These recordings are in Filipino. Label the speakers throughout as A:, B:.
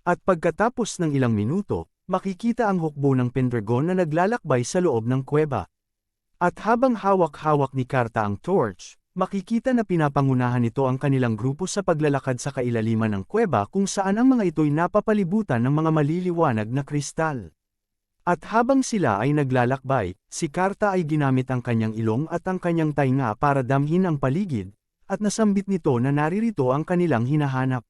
A: At pagkatapos ng ilang minuto, makikita ang hukbo ng Pendragon na naglalakbay sa loob ng kuweba. At habang hawak-hawak ni Karta ang torch, makikita na pinapangunahan nito ang kanilang grupo sa paglalakad sa kailaliman ng kuweba kung saan ang mga ito'y napapalibutan ng mga maliliwanag na kristal. At habang sila ay naglalakbay, si Karta ay ginamit ang kanyang ilong at ang kanyang tainga para damhin ang paligid, at nasambit nito na naririto ang kanilang hinahanap.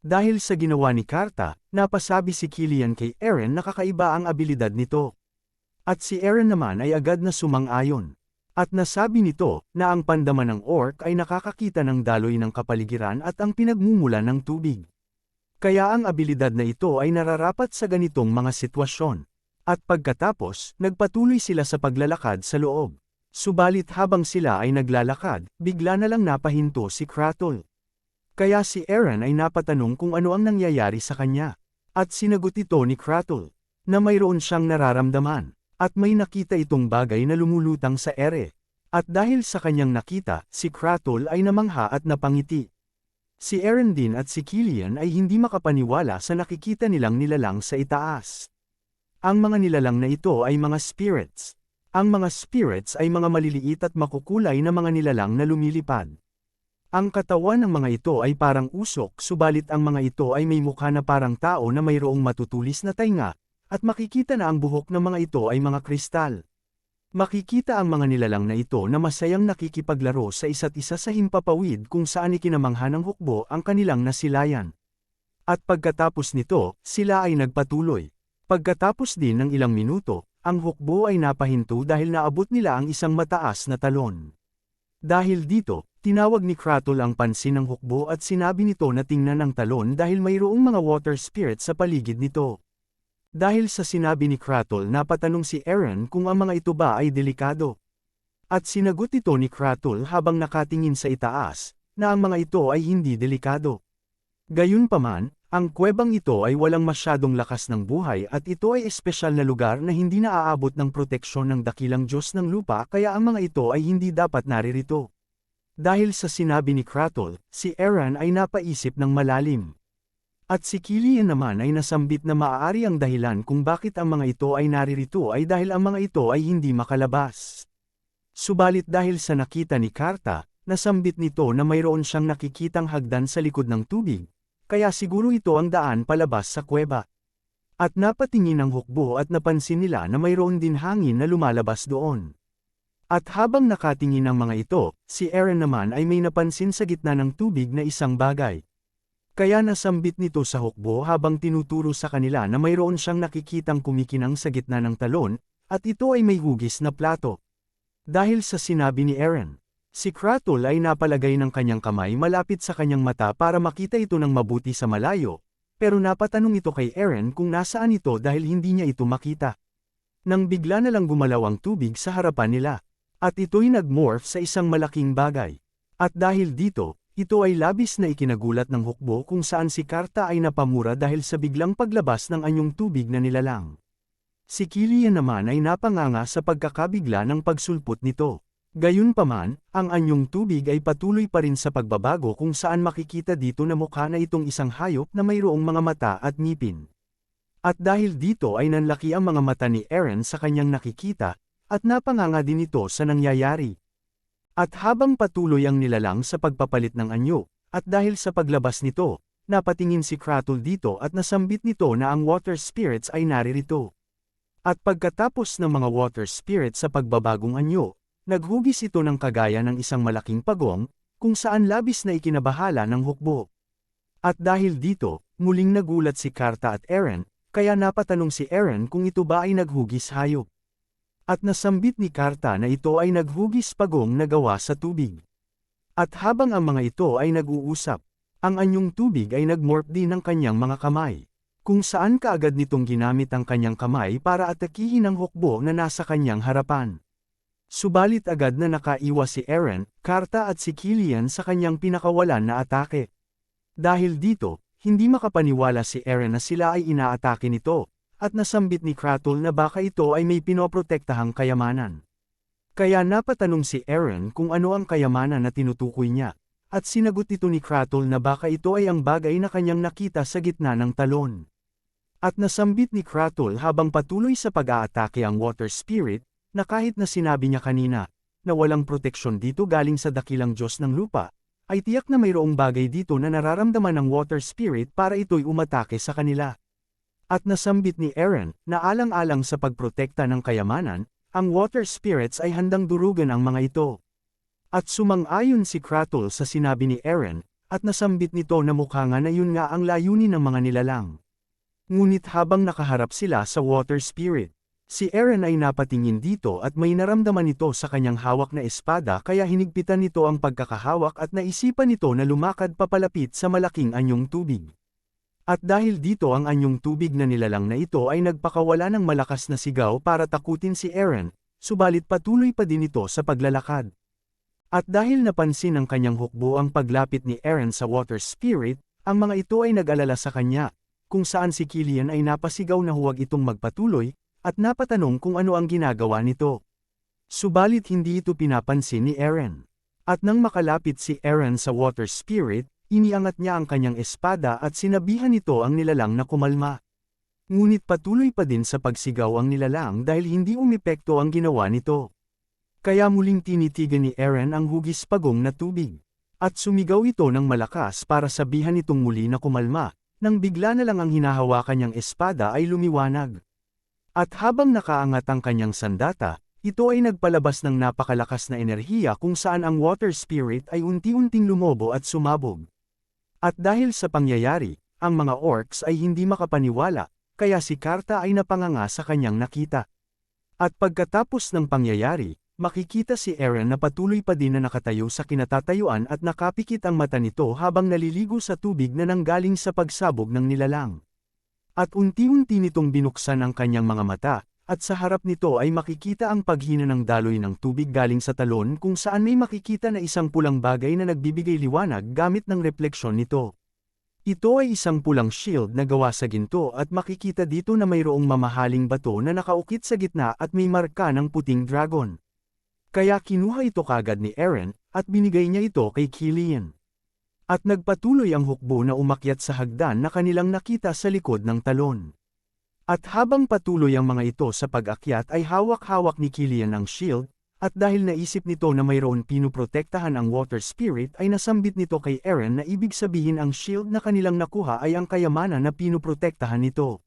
A: Dahil sa ginawa ni Karta, napasabi si Killian kay Eren na kakaiba ang abilidad nito. At si Eren naman ay agad na sumang-ayon. At nasabi nito na ang pandaman ng orc ay nakakakita ng daloy ng kapaligiran at ang pinagmumula ng tubig. Kaya ang abilidad na ito ay nararapat sa ganitong mga sitwasyon. At pagkatapos, nagpatuloy sila sa paglalakad sa loob. Subalit habang sila ay naglalakad, bigla na lang napahinto si Kratos. Kaya si Eren ay napatanong kung ano ang nangyayari sa kanya. At sinagot ito ni Kratos, na mayroon siyang nararamdaman, at may nakita itong bagay na lumulutang sa ere. At dahil sa kanyang nakita, si Kratos ay namangha at napangiti. Si Eren din at si Killian ay hindi makapaniwala sa nakikita nilang nilalang sa itaas. Ang mga nilalang na ito ay mga spirits. Ang mga spirits ay mga maliliit at makukulay na mga nilalang na lumilipad. Ang katawan ng mga ito ay parang usok, subalit ang mga ito ay may mukha na parang tao na mayroong matutulis na tainga, at makikita na ang buhok ng mga ito ay mga kristal. Makikita ang mga nilalang na ito na masayang nakikipaglaro sa isa't isa sa himpapawid kung saan ikinamangha ng hukbo ang kanilang nasilayan. At pagkatapos nito, sila ay nagpatuloy. Pagkatapos din ng ilang minuto, ang hukbo ay napahinto dahil naabot nila ang isang mataas na talon. Dahil dito, tinawag ni Kratos ang pansin ng hukbo at sinabi nito na tingnan ang talon dahil mayroong mga water spirits sa paligid nito. Dahil sa sinabi ni Kratos, napatanong si Eren kung ang mga ito ba ay delikado. At sinagot ito ni Kratos habang nakatingin sa itaas, na ang mga ito ay hindi delikado. Gayunpaman, ang kuwebang ito ay walang masyadong lakas ng buhay at ito ay espesyal na lugar na hindi naaabot ng proteksyon ng dakilang Diyos ng lupa kaya ang mga ito ay hindi dapat naririto. Dahil sa sinabi ni Kratos, si Eren ay napaisip ng malalim. At si Killian naman ay nasambit na maaari ang dahilan kung bakit ang mga ito ay naririto ay dahil ang mga ito ay hindi makalabas. Subalit dahil sa nakita ni Karta, nasambit nito na mayroon siyang nakikitang hagdan sa likod ng tubig. Kaya siguro ito ang daan palabas sa kuweba. At napatingin ang hukbo at napansin nila na mayroon din hangin na lumalabas doon. At habang nakatingin ang mga ito, si Eren naman ay may napansin sa gitna ng tubig na isang bagay. Kaya nasambit nito sa hukbo habang tinuturo sa kanila na mayroon siyang nakikitang kumikinang sa gitna ng talon, at ito ay may hugis na plato. Dahil sa sinabi ni Eren, si Kratos ay napalagay ng kanyang kamay malapit sa kanyang mata para makita ito ng mabuti sa malayo, pero napatanong ito kay Eren kung nasaan ito dahil hindi niya ito makita. Nang bigla na lang gumalaw ang tubig sa harapan nila, at ito'y nagmorph sa isang malaking bagay. At dahil dito, ito ay labis na ikinagulat ng hukbo kung saan si Karta ay napamura dahil sa biglang paglabas ng anyong tubig na nilalang. Si Killian naman ay napanganga sa pagkakabigla ng pagsulpot nito. Gayunpaman, ang anyong tubig ay patuloy pa rin sa pagbabago kung saan makikita dito na mukha na itong isang hayop na mayroong mga mata at ngipin. At dahil dito ay nanlaki ang mga mata ni Eren sa kanyang nakikita, at napanganga din ito sa nangyayari. At habang patuloy ang nilalang sa pagpapalit ng anyo, at dahil sa paglabas nito, napatingin si Kratos dito at nasambit nito na ang water spirits ay naririto. At pagkatapos ng mga water spirits sa pagbabagong anyo, naghugis ito ng kagaya ng isang malaking pagong, kung saan labis na ikinabahala ng hukbo. At dahil dito, muling nagulat si Karta at Eren, kaya napatanong si Eren kung ito ba ay naghugis hayop. At nasambit ni Karta na ito ay naghugis pagong na gawa sa tubig. At habang ang mga ito ay nag-uusap, ang anyong tubig ay nagmorph din ng kanyang mga kamay, kung saan kaagad nitong ginamit ang kanyang kamay para atakihin ang hukbo na nasa kanyang harapan. Subalit agad na nakaiwas si Eren, Karta at si Killian sa kanyang pinakawalan na atake. Dahil dito, hindi makapaniwala si Eren na sila ay inaatake nito, at nasambit ni Kratos na baka ito ay may pinoprotektahang kayamanan. Kaya napatanong si Eren kung ano ang kayamanan na tinutukoy niya, At sinagot ito ni Kratul na baka ito ay ang bagay na kanyang nakita sa gitna ng talon. At nasambit ni Kratul habang patuloy sa pag-aatake ang Water Spirit, na kahit na sinabi niya kanina, na walang proteksyon dito galing sa dakilang Diyos ng lupa, ay tiyak na mayroong bagay dito na nararamdaman ng Water Spirit para ito'y umatake sa kanila. At nasambit ni Eren, na alang-alang sa pagprotekta ng kayamanan, ang Water Spirits ay handang durugan ang mga ito. At sumang-ayon si Kratul sa sinabi ni Eren, at nasambit nito na mukha nga na yun nga ang layunin ng mga nilalang. Ngunit habang nakaharap sila sa Water Spirit, si Eren ay napatingin dito at may naramdaman ito sa kanyang hawak na espada kaya hinigpitan nito ang pagkakahawak at naisipan nito na lumakad papalapit sa malaking anyong tubig. At dahil dito ang anyong tubig na nilalang na ito ay nagpakawala ng malakas na sigaw para takutin si Eren, subalit patuloy pa din ito sa paglalakad. At dahil napansin ng kanyang hukbo ang paglapit ni Eren sa Water Spirit, ang mga ito ay nag-alala sa kanya, kung saan si Killian ay napasigaw na huwag itong magpatuloy, at napatanong kung ano ang ginagawa nito. Subalit hindi ito pinapansin ni Eren. At nang makalapit si Eren sa Water Spirit, iniangat niya ang kanyang espada at sinabihan nito ang nilalang na kumalma. Ngunit patuloy pa din sa pagsigaw ang nilalang dahil hindi umepekto ang ginawa nito. Kaya muling tinitigan ni Eren ang hugis pagong na tubig. At sumigaw ito ng malakas para sabihan itong muli na kumalma, nang bigla na lang ang hinahawakan niyang espada ay lumiwanag. At habang nakaangat ang kanyang sandata, ito ay nagpalabas ng napakalakas na enerhiya kung saan ang Water Spirit ay unti-unting lumobo at sumabog. At dahil sa pangyayari, ang mga orcs ay hindi makapaniwala, kaya si Karta ay napanganga sa kanyang nakita. At pagkatapos ng pangyayari, makikita si Eren na patuloy pa din na nakatayo sa kinatatayuan at nakapikit ang mata nito habang naliligo sa tubig na nanggaling sa pagsabog ng nilalang. At unti-unti nitong binuksan ang kanyang mga mata, at sa harap nito ay makikita ang paghina ng daloy ng tubig galing sa talon kung saan may makikita na isang pulang bagay na nagbibigay liwanag gamit ng refleksyon nito. Ito ay isang pulang shield na gawa sa ginto at makikita dito na mayroong mamahaling bato na nakaukit sa gitna at may marka ng puting dragon. Kaya kinuha ito kagad ni Eren, at binigay niya ito kay Killian. At nagpatuloy ang hukbo na umakyat sa hagdan na kanilang nakita sa likod ng talon. At habang patuloy ang mga ito sa pag-akyat ay hawak-hawak ni Killian ang shield, at dahil naisip nito na mayroon pinuprotektahan ang Water Spirit ay nasambit nito kay Eren na ibig sabihin ang shield na kanilang nakuha ay ang kayamanan na pinuprotektahan nito.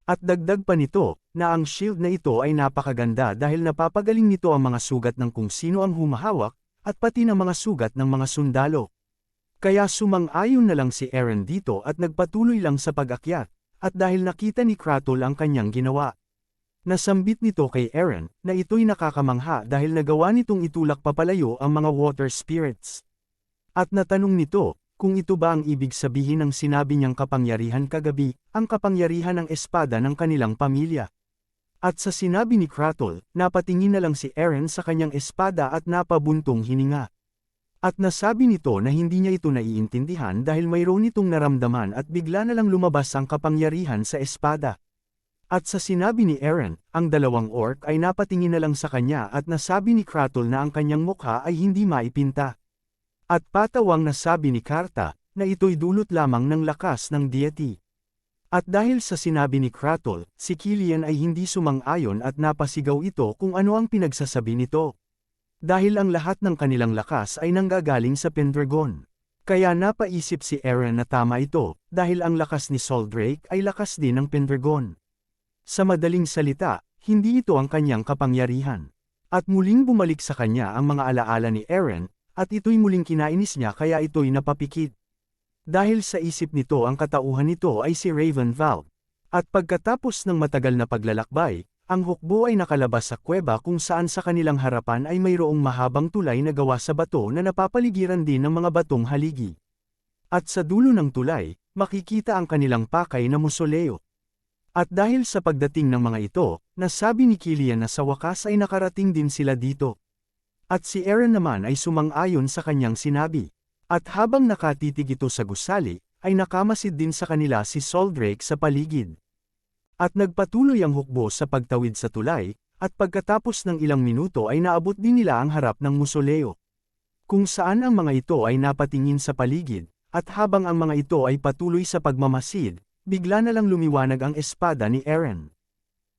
A: At dagdag pa nito, na ang shield na ito ay napakaganda dahil napapagaling nito ang mga sugat ng kung sino ang humahawak, at pati ng mga sugat ng mga sundalo. Kaya sumang-ayon na lang si Eren dito at nagpatuloy lang sa pag-akyat, at dahil nakita ni Kratul ang kanyang ginawa. Nasambit nito kay Eren, na ito'y nakakamangha dahil nagawa nitong itulak papalayo ang mga Water Spirits. At natanong nito, kung ito ba ang ibig sabihin ng sinabi niyang kapangyarihan kagabi, ang kapangyarihan ng espada ng kanilang pamilya. At sa sinabi ni Kratul, napatingin na lang si Eren sa kanyang espada at napabuntong hininga. At nasabi nito na hindi niya ito naiintindihan dahil mayroon itong naramdaman at bigla na lang lumabas ang kapangyarihan sa espada. At sa sinabi ni Eren, ang dalawang orc ay napatingin na lang sa kanya at nasabi ni Kratul na ang kanyang mukha ay hindi maipinta. At patawang nasabi ni Karta, na ito'y dulot lamang ng lakas ng deity. At dahil sa sinabi ni Kratul, si Killian ay hindi sumang-ayon at napasigaw ito kung ano ang pinagsasabi nito. Dahil ang lahat ng kanilang lakas ay nanggagaling sa Pendragon. Kaya napaisip si Eren na tama ito, dahil ang lakas ni Soldrake ay lakas din ng Pendragon. Sa madaling salita, hindi ito ang kanyang kapangyarihan. At muling bumalik sa kanya ang mga alaala ni Eren, at ito'y muling kinainis niya kaya ito'y napapikit. Dahil sa isip nito ang katauhan nito ay si Ravenvalve. At pagkatapos ng matagal na paglalakbay, ang hukbo ay nakalabas sa kuweba kung saan sa kanilang harapan ay mayroong mahabang tulay na gawa sa bato na napapaligiran din ng mga batong haligi. At sa dulo ng tulay, makikita ang kanilang pakay na musoleo. At dahil sa pagdating ng mga ito, nasabi ni Killian na sa wakas ay nakarating din sila dito. At si Eren naman ay sumang-ayon sa kanyang sinabi. At habang nakatitig ito sa gusali, ay nakamasid din sa kanila si Soldrake sa paligid. At nagpatuloy ang hukbo sa pagtawid sa tulay, at pagkatapos ng ilang minuto ay naabot din nila ang harap ng musoleo. kung saan ang mga ito ay napatingin sa paligid, at habang ang mga ito ay patuloy sa pagmamasid, bigla na lang lumiwanag ang espada ni Eren.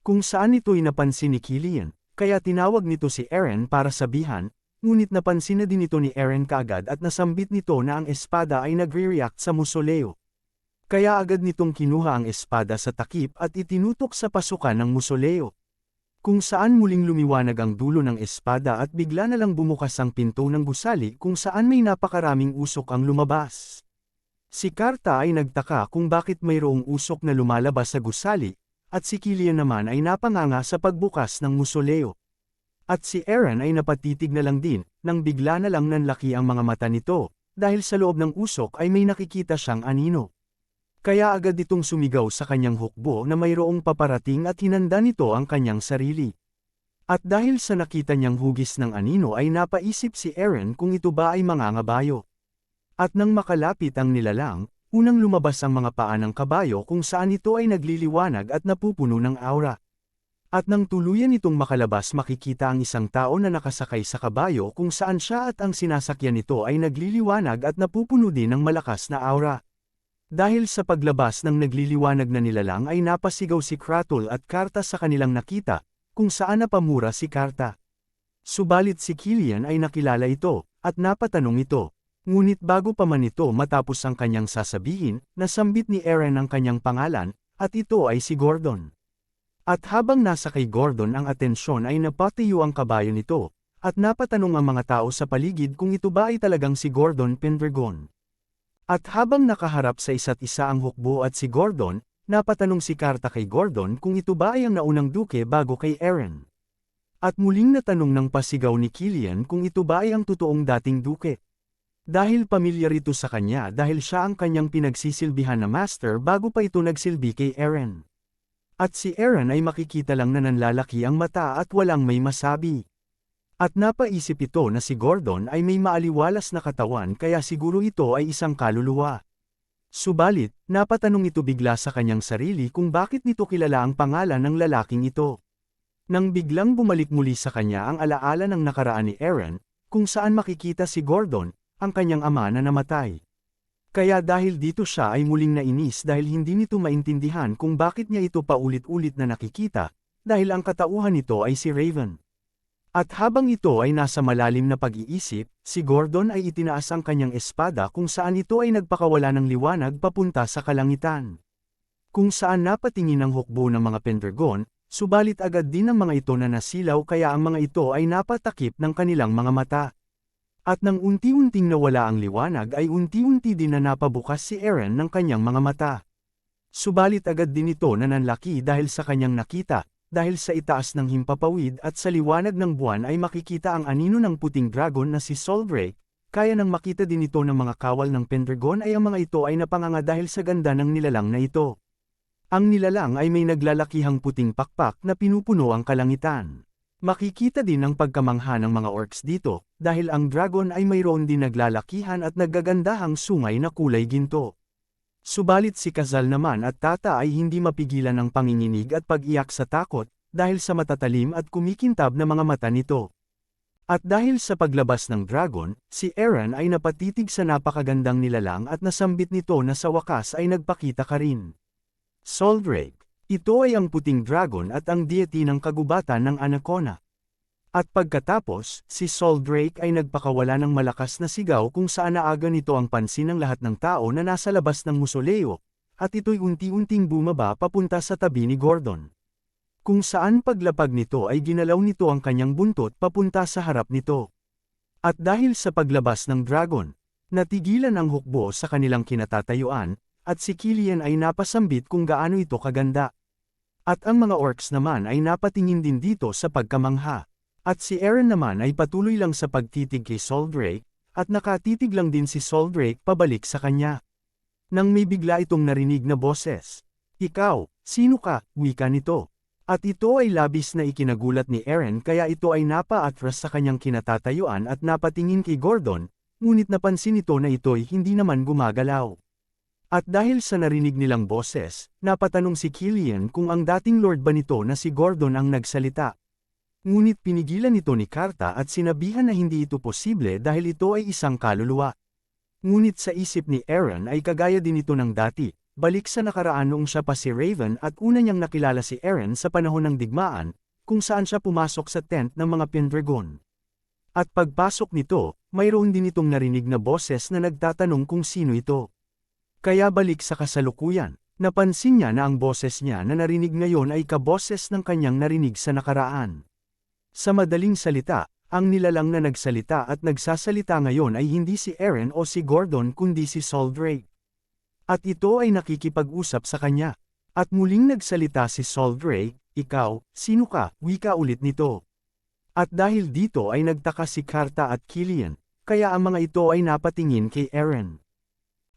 A: Kung saan ito'y napansin ni Killian, kaya tinawag nito si Eren para sabihan, ngunit napansin na din ito ni Eren kaagad at nasambit nito na ang espada ay nagre-react sa musoleo. Kaya agad nitong kinuha ang espada sa takip at itinutok sa pasukan ng musoleo. Kung saan muling lumiwanag ang dulo ng espada at bigla na lang bumukas ang pinto ng gusali kung saan may napakaraming usok ang lumabas. Si Karta ay nagtaka kung bakit mayroong usok na lumalabas sa gusali, at si Killian naman ay napanganga sa pagbukas ng musoleo. At si Eren ay napatitig na lang din, nang bigla na lang nanlaki ang mga mata nito, dahil sa loob ng usok ay may nakikita siyang anino. Kaya agad itong sumigaw sa kanyang hukbo na mayroong paparating at hinanda nito ang kanyang sarili. At dahil sa nakita niyang hugis ng anino ay napaisip si Eren kung ito ba ay mangangabayo. At nang makalapit ang nilalang, unang lumabas ang mga paa ng kabayo kung saan ito ay nagliliwanag at napupuno ng aura. At nang tuluyan itong makalabas makikita ang isang tao na nakasakay sa kabayo kung saan siya at ang sinasakyan nito ay nagliliwanag at napupuno din ng malakas na aura. Dahil sa paglabas ng nagliliwanag na nilalang ay napasigaw si Kratul at Karta sa kanilang nakita, kung saan napamura si Karta. Subalit si Killian ay nakilala ito, at napatanong ito. Ngunit bago pa man ito matapos ang kanyang sasabihin, nasambit ni Eren ang kanyang pangalan, at ito ay si Gordon. At habang nasa kay Gordon ang atensyon ay napatiyo ang kabayo nito, at napatanong ang mga tao sa paligid kung ito ba ay talagang si Gordon Pendragon. At habang nakaharap sa isa't isa ang hukbo at si Gordon, napatanong si Karta kay Gordon kung ito ba ay ang naunang duke bago kay Eren. At muling natanong ng pasigaw ni Killian kung ito ba ay ang totoong dating duke. Dahil pamilyar ito sa kanya dahil siya ang kanyang pinagsisilbihan na master bago pa ito nagsilbi kay Eren. At si Eren ay makikita lang na nanlalaki ang mata at walang may masabi. At napaisip ito na si Gordon ay may maaliwalas na katawan kaya siguro ito ay isang kaluluwa. Subalit, napatanong ito bigla sa kanyang sarili kung bakit nito kilala ang pangalan ng lalaking ito. Nang biglang bumalik muli sa kanya ang alaala ng nakaraan ni Eren, kung saan makikita si Gordon, ang kanyang ama na namatay. Kaya dahil dito siya ay muling nainis dahil hindi nito maintindihan kung bakit niya ito paulit-ulit na nakikita, dahil ang katauhan nito ay si Raven. At habang ito ay nasa malalim na pag-iisip, si Gordon ay itinaas ang kanyang espada kung saan ito ay nagpakawala ng liwanag papunta sa kalangitan. Kung saan napatingin ang hukbo ng mga Pendragon, subalit agad din ang mga ito na nasilaw kaya ang mga ito ay napatakip ng kanilang mga mata. At nang unti-unting nawala ang liwanag ay unti-unti din na napabukas si Eren ng kanyang mga mata. Subalit agad din ito na nanlaki dahil sa kanyang nakita, dahil sa itaas ng himpapawid at sa liwanag ng buwan ay makikita ang anino ng puting dragon na si Soldrake, kaya nang makita din ito ng mga kawal ng Pendragon ay ang mga ito ay napanganga dahil sa ganda ng nilalang na ito. Ang nilalang ay may naglalakihang puting pakpak na pinupuno ang kalangitan. Makikita din ang pagkamangha ng mga orcs dito, dahil ang dragon ay mayroon din naglalakihan at naggagandahang sungay na kulay ginto. Subalit si Kazal naman at Tata ay hindi mapigilan ng panginginig at pag-iyak sa takot, dahil sa matatalim at kumikintab na mga mata nito. At dahil sa paglabas ng dragon, si Eren ay napatitig sa napakagandang nilalang at nasambit nito na sa wakas ay nagpakita ka rin. Soldrake. Ito ay ang puting dragon at ang deity ng kagubatan ng Anacona. At pagkatapos, si Soldrake ay nagpakawala ng malakas na sigaw kung saan naaga nito ang pansin ng lahat ng tao na nasa labas ng musoleo, at ito'y unti-unting bumaba papunta sa tabi ni Gordon. Kung saan paglapag nito ay ginalaw nito ang kanyang buntot papunta sa harap nito. At dahil sa paglabas ng dragon, natigilan ang hukbo sa kanilang kinatatayuan, at si Killian ay napasambit kung gaano ito kaganda. At ang mga orcs naman ay napatingin din dito sa pagkamangha. At si Eren naman ay patuloy lang sa pagtitig kay Soldrake, at nakatitig lang din si Soldrake pabalik sa kanya. Nang may bigla itong narinig na boses. Ikaw, sino ka, wika nito. At ito ay labis na ikinagulat ni Eren kaya ito ay napa-atras sa kanyang kinatatayuan at napatingin kay Gordon, ngunit napansin ito na ito'y hindi naman gumagalaw. At dahil sa narinig nilang boses, napatanong si Killian kung ang dating lord ba nito na si Gordon ang nagsalita. Ngunit pinigilan ito ni Karta at sinabihan na hindi ito posible dahil ito ay isang kaluluwa. Ngunit sa isip ni Eren ay kagaya din ito ng dati, balik sa nakaraan noong siya pa si Raven at una niyang nakilala si Eren sa panahon ng digmaan, kung saan siya pumasok sa tent ng mga Pendragon. At pagpasok nito, mayroon din itong narinig na boses na nagtatanong kung sino ito. Kaya balik sa kasalukuyan, napansin niya na ang boses niya na narinig ngayon ay kaboses ng kanyang narinig sa nakaraan. Sa madaling salita, ang nilalang na nagsalita at nagsasalita ngayon ay hindi si Eren o si Gordon kundi si Sol Drake. At ito ay nakikipag-usap sa kanya. At muling nagsalita si Sol Drake, "Ikaw, sino ka?" Wika ulit nito. At dahil dito ay nagtaka si Karta at Killian, kaya ang mga ito ay napatingin kay Eren.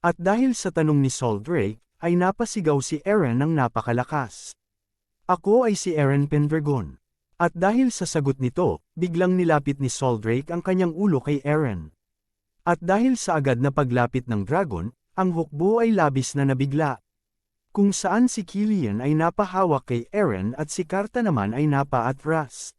A: At dahil sa tanong ni Sol Drake, ay napasigaw si Eren ng napakalakas. "Ako ay si Eren Pendragon." At dahil sa sagot nito, biglang nilapit ni Sol Drake ang kanyang ulo kay Eren. At dahil sa agad na paglapit ng dragon, ang hukbo ay labis na nabigla. Kung saan si Killian ay napahawak kay Eren at si Karta naman ay napaatras.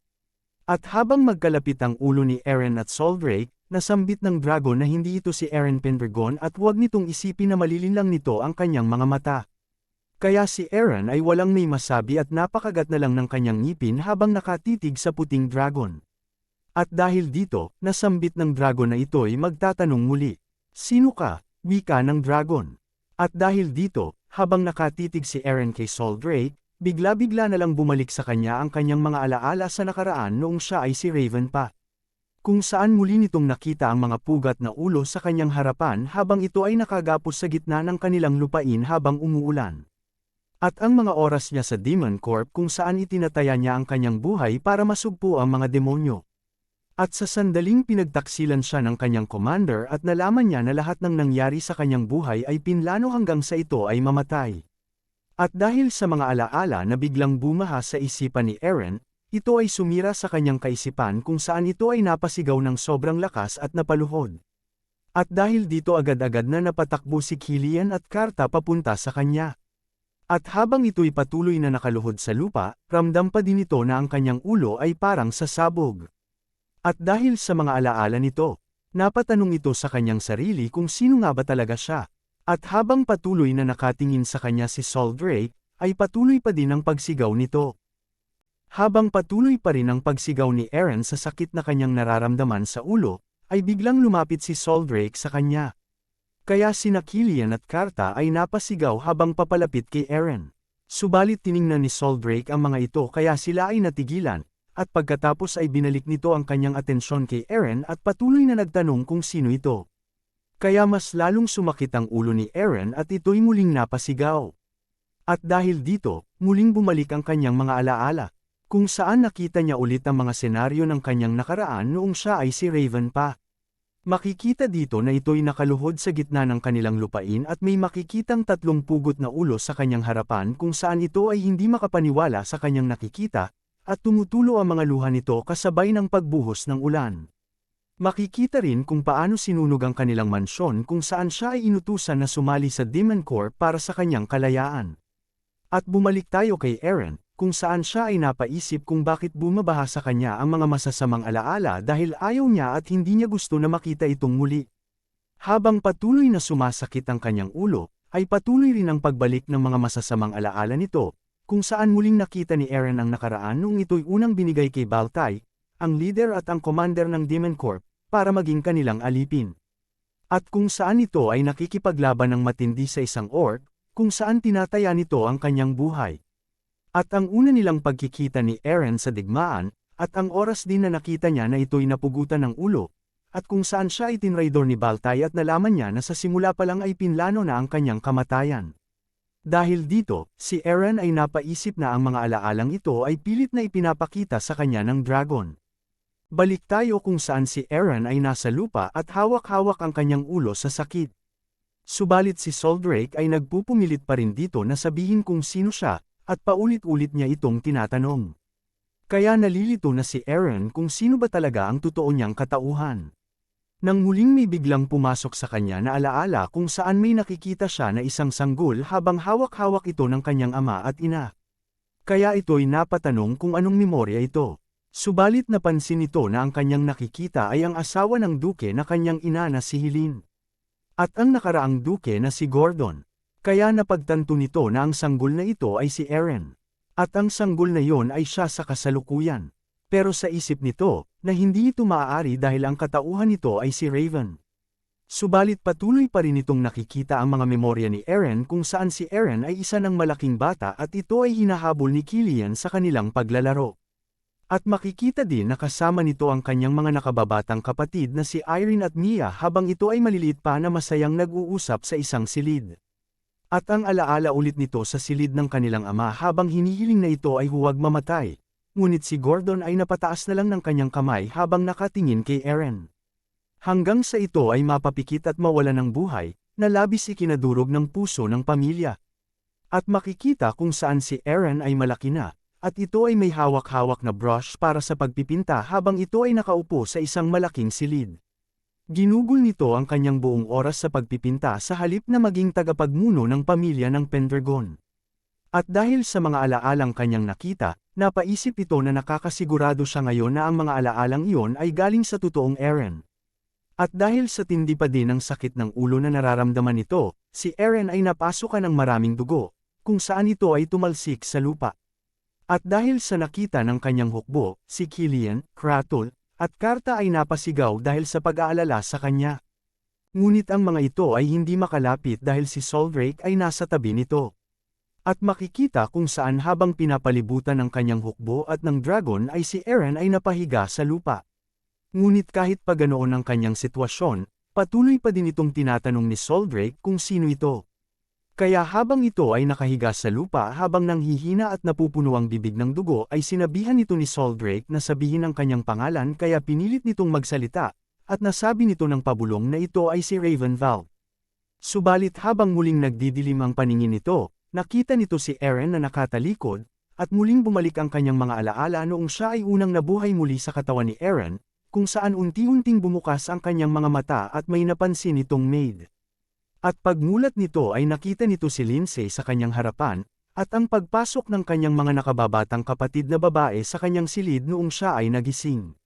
A: At habang magkalapit ang ulo ni Eren at Sol Drake, nasambit ng dragon na hindi ito si Eren Pendragon at huwag nitong isipin na malilinlang nito ang kanyang mga mata. Kaya si Eren ay walang may masabi at napakagat na lang ng kanyang ngipin habang nakatitig sa puting dragon. At dahil dito, nasambit ng dragon na ito ay magtatanong muli, "Sino ka?" Wika ng dragon. At dahil dito, habang nakatitig si Eren kay Sol Drake, bigla-bigla na lang bumalik sa kanya ang kanyang mga alaala sa nakaraan noong siya ay si Raven pa. Kung saan muli nitong nakita ang mga pugat na ulo sa kanyang harapan habang ito ay nakagapos sa gitna ng kanilang lupain habang umuulan. At ang mga oras niya sa Demon Corp kung saan itinataya niya ang kanyang buhay para masugpo ang mga demonyo. At sa sandaling pinagtaksilan siya ng kanyang commander at nalaman niya na lahat ng nangyari sa kanyang buhay ay pinlano hanggang sa ito ay mamatay. At dahil sa mga alaala na biglang bumaha sa isipan ni Eren, ito ay sumira sa kanyang kaisipan kung saan ito ay napasigaw ng sobrang lakas at napaluhod. At dahil dito agad-agad na napatakbo si Killian at Karta papunta sa kanya. At habang ito'y patuloy na nakaluhod sa lupa, ramdam pa din ito na ang kanyang ulo ay parang sasabog. At dahil sa mga alaala nito, napatanong ito sa kanyang sarili kung sino nga ba talaga siya. At habang patuloy na nakatingin sa kanya si Sol Drake, ay patuloy pa din ang pagsigaw nito. Habang patuloy pa rin ang pagsigaw ni Eren sa sakit na kanyang nararamdaman sa ulo, ay biglang lumapit si Sol Drake sa kanya. Kaya sina Killian at Karta ay napasigaw habang papalapit kay Eren. Subalit tiningnan ni Sol Drake ang mga ito kaya sila ay natigilan, at pagkatapos ay binalik nito ang kanyang atensyon kay Eren at patuloy na nagtanong kung sino ito. Kaya mas lalong sumakit ang ulo ni Eren at ito'y muling napasigaw. At dahil dito, muling bumalik ang kanyang mga alaala, kung saan nakita niya ulit ang mga senaryo ng kanyang nakaraan noong siya ay si Raven pa. Makikita dito na ito'y nakaluhod sa gitna ng kanilang lupain at may makikitang tatlong pugot na ulo sa kanyang harapan kung saan ito ay hindi makapaniwala sa kanyang nakikita, at tumutulo ang mga luha nito kasabay ng pagbuhos ng ulan. Makikita rin kung paano sinunog ang kanilang mansyon kung saan siya ay inutusan na sumali sa Demon Corp para sa kanyang kalayaan. At bumalik tayo kay Eren, kung saan siya ay napaisip kung bakit bumabaha sa kanya ang mga masasamang alaala dahil ayaw niya at hindi niya gusto na makita itong muli. Habang patuloy na sumasakit ang kanyang ulo, ay patuloy rin ang pagbalik ng mga masasamang alaala nito, kung saan muling nakita ni Eren ang nakaraan noong ito'y unang binigay kay Baltai, ang leader at ang commander ng Demon Corp, para maging kanilang alipin. At kung saan ito ay nakikipaglaban ng matindi sa isang orc, kung saan tinataya nito ang kanyang buhay. At ang una nilang pagkikita ni Eren sa digmaan, at ang oras din na nakita niya na ito'y napugutan ng ulo, at kung saan siya ay tinraidor ni Baltai at nalaman niya na sa simula pa lang ay pinlano na ang kanyang kamatayan. Dahil dito, si Eren ay napaisip na ang mga alaalang ito ay pilit na ipinapakita sa kanya ng dragon. Balik tayo kung saan si Eren ay nasa lupa at hawak-hawak ang kanyang ulo sa sakit. Subalit si Sol Drake ay nagpupumilit pa rin dito na sabihin kung sino siya, at paulit-ulit niya itong tinatanong. Kaya nalilito na si Eren kung sino ba talaga ang totoo niyang katauhan. Nang muling may biglang pumasok sa kanya na alaala kung saan may nakikita siya na isang sanggol habang hawak-hawak ito ng kanyang ama at ina. Kaya ito'y napatanong kung anong memorya ito. Subalit napansin nito na ang kanyang nakikita ay ang asawa ng duke na kanyang ina na si Helene. At ang nakaraang duke na si Gordon. Kaya napagtanto nito na ang sanggol na ito ay si Eren. At ang sanggol na yon ay siya sa kasalukuyan. Pero sa isip nito, na hindi ito maaari dahil ang katauhan nito ay si Raven. Subalit patuloy pa rin itong nakikita ang mga memorya ni Eren kung saan si Eren ay isa ng malaking bata at ito ay hinahabol ni Killian sa kanilang paglalaro. At makikita din na kasama nito ang kanyang mga nakababatang kapatid na si Irene at Mia habang ito ay maliliit pa na masayang nag-uusap sa isang silid. At ang alaala ulit nito sa silid ng kanilang ama habang hinihiling na ito ay huwag mamatay. Ngunit si Gordon ay napataas na lang ng kanyang kamay habang nakatingin kay Eren. Hanggang sa ito ay mapapikit at mawala ng buhay, na labis ikinadurog ng puso ng pamilya. At makikita kung saan si Eren ay malaki na, at ito ay may hawak-hawak na brush para sa pagpipinta habang ito ay nakaupo sa isang malaking silid. Ginugol nito ang kanyang buong oras sa pagpipinta sa halip na maging tagapagmuno ng pamilya ng Pendragon. At dahil sa mga alaalang kanyang nakita, napaisip ito na nakakasigurado siya ngayon na ang mga alaalang iyon ay galing sa totoong Eren. At dahil sa tindi pa din ng sakit ng ulo na nararamdaman nito, si Eren ay napasukan ng maraming dugo, kung saan ito ay tumalsik sa lupa. At dahil sa nakita ng kanyang hukbo, si Killian, Kratul, at Karta ay napasigaw dahil sa pag-aalala sa kanya. Ngunit ang mga ito ay hindi makalapit dahil si Soldrake ay nasa tabi nito. At makikita kung saan habang pinapalibutan ng kanyang hukbo at ng dragon ay si Eren ay napahiga sa lupa. Ngunit kahit pa ganoon ang kanyang sitwasyon, patuloy pa din itong tinatanong ni Soldrake kung sino ito. Kaya habang ito ay nakahiga sa lupa habang nanghihina at napupuno ang bibig ng dugo ay sinabihan ito ni Soldrake na sabihin ang kanyang pangalan kaya pinilit nitong magsalita, at nasabi nito ng pabulong na ito ay si Ravenval. Subalit habang muling nagdidilim ang paningin nito, nakita nito si Eren na nakatalikod, at muling bumalik ang kanyang mga alaala noong siya ay unang nabuhay muli sa katawan ni Eren, kung saan unti-unting bumukas ang kanyang mga mata at may napansin itong maid. At pagmulat nito ay nakita nito si Lindsay sa kanyang harapan, at ang pagpasok ng kanyang mga nakababatang kapatid na babae sa kanyang silid noong siya ay nagising.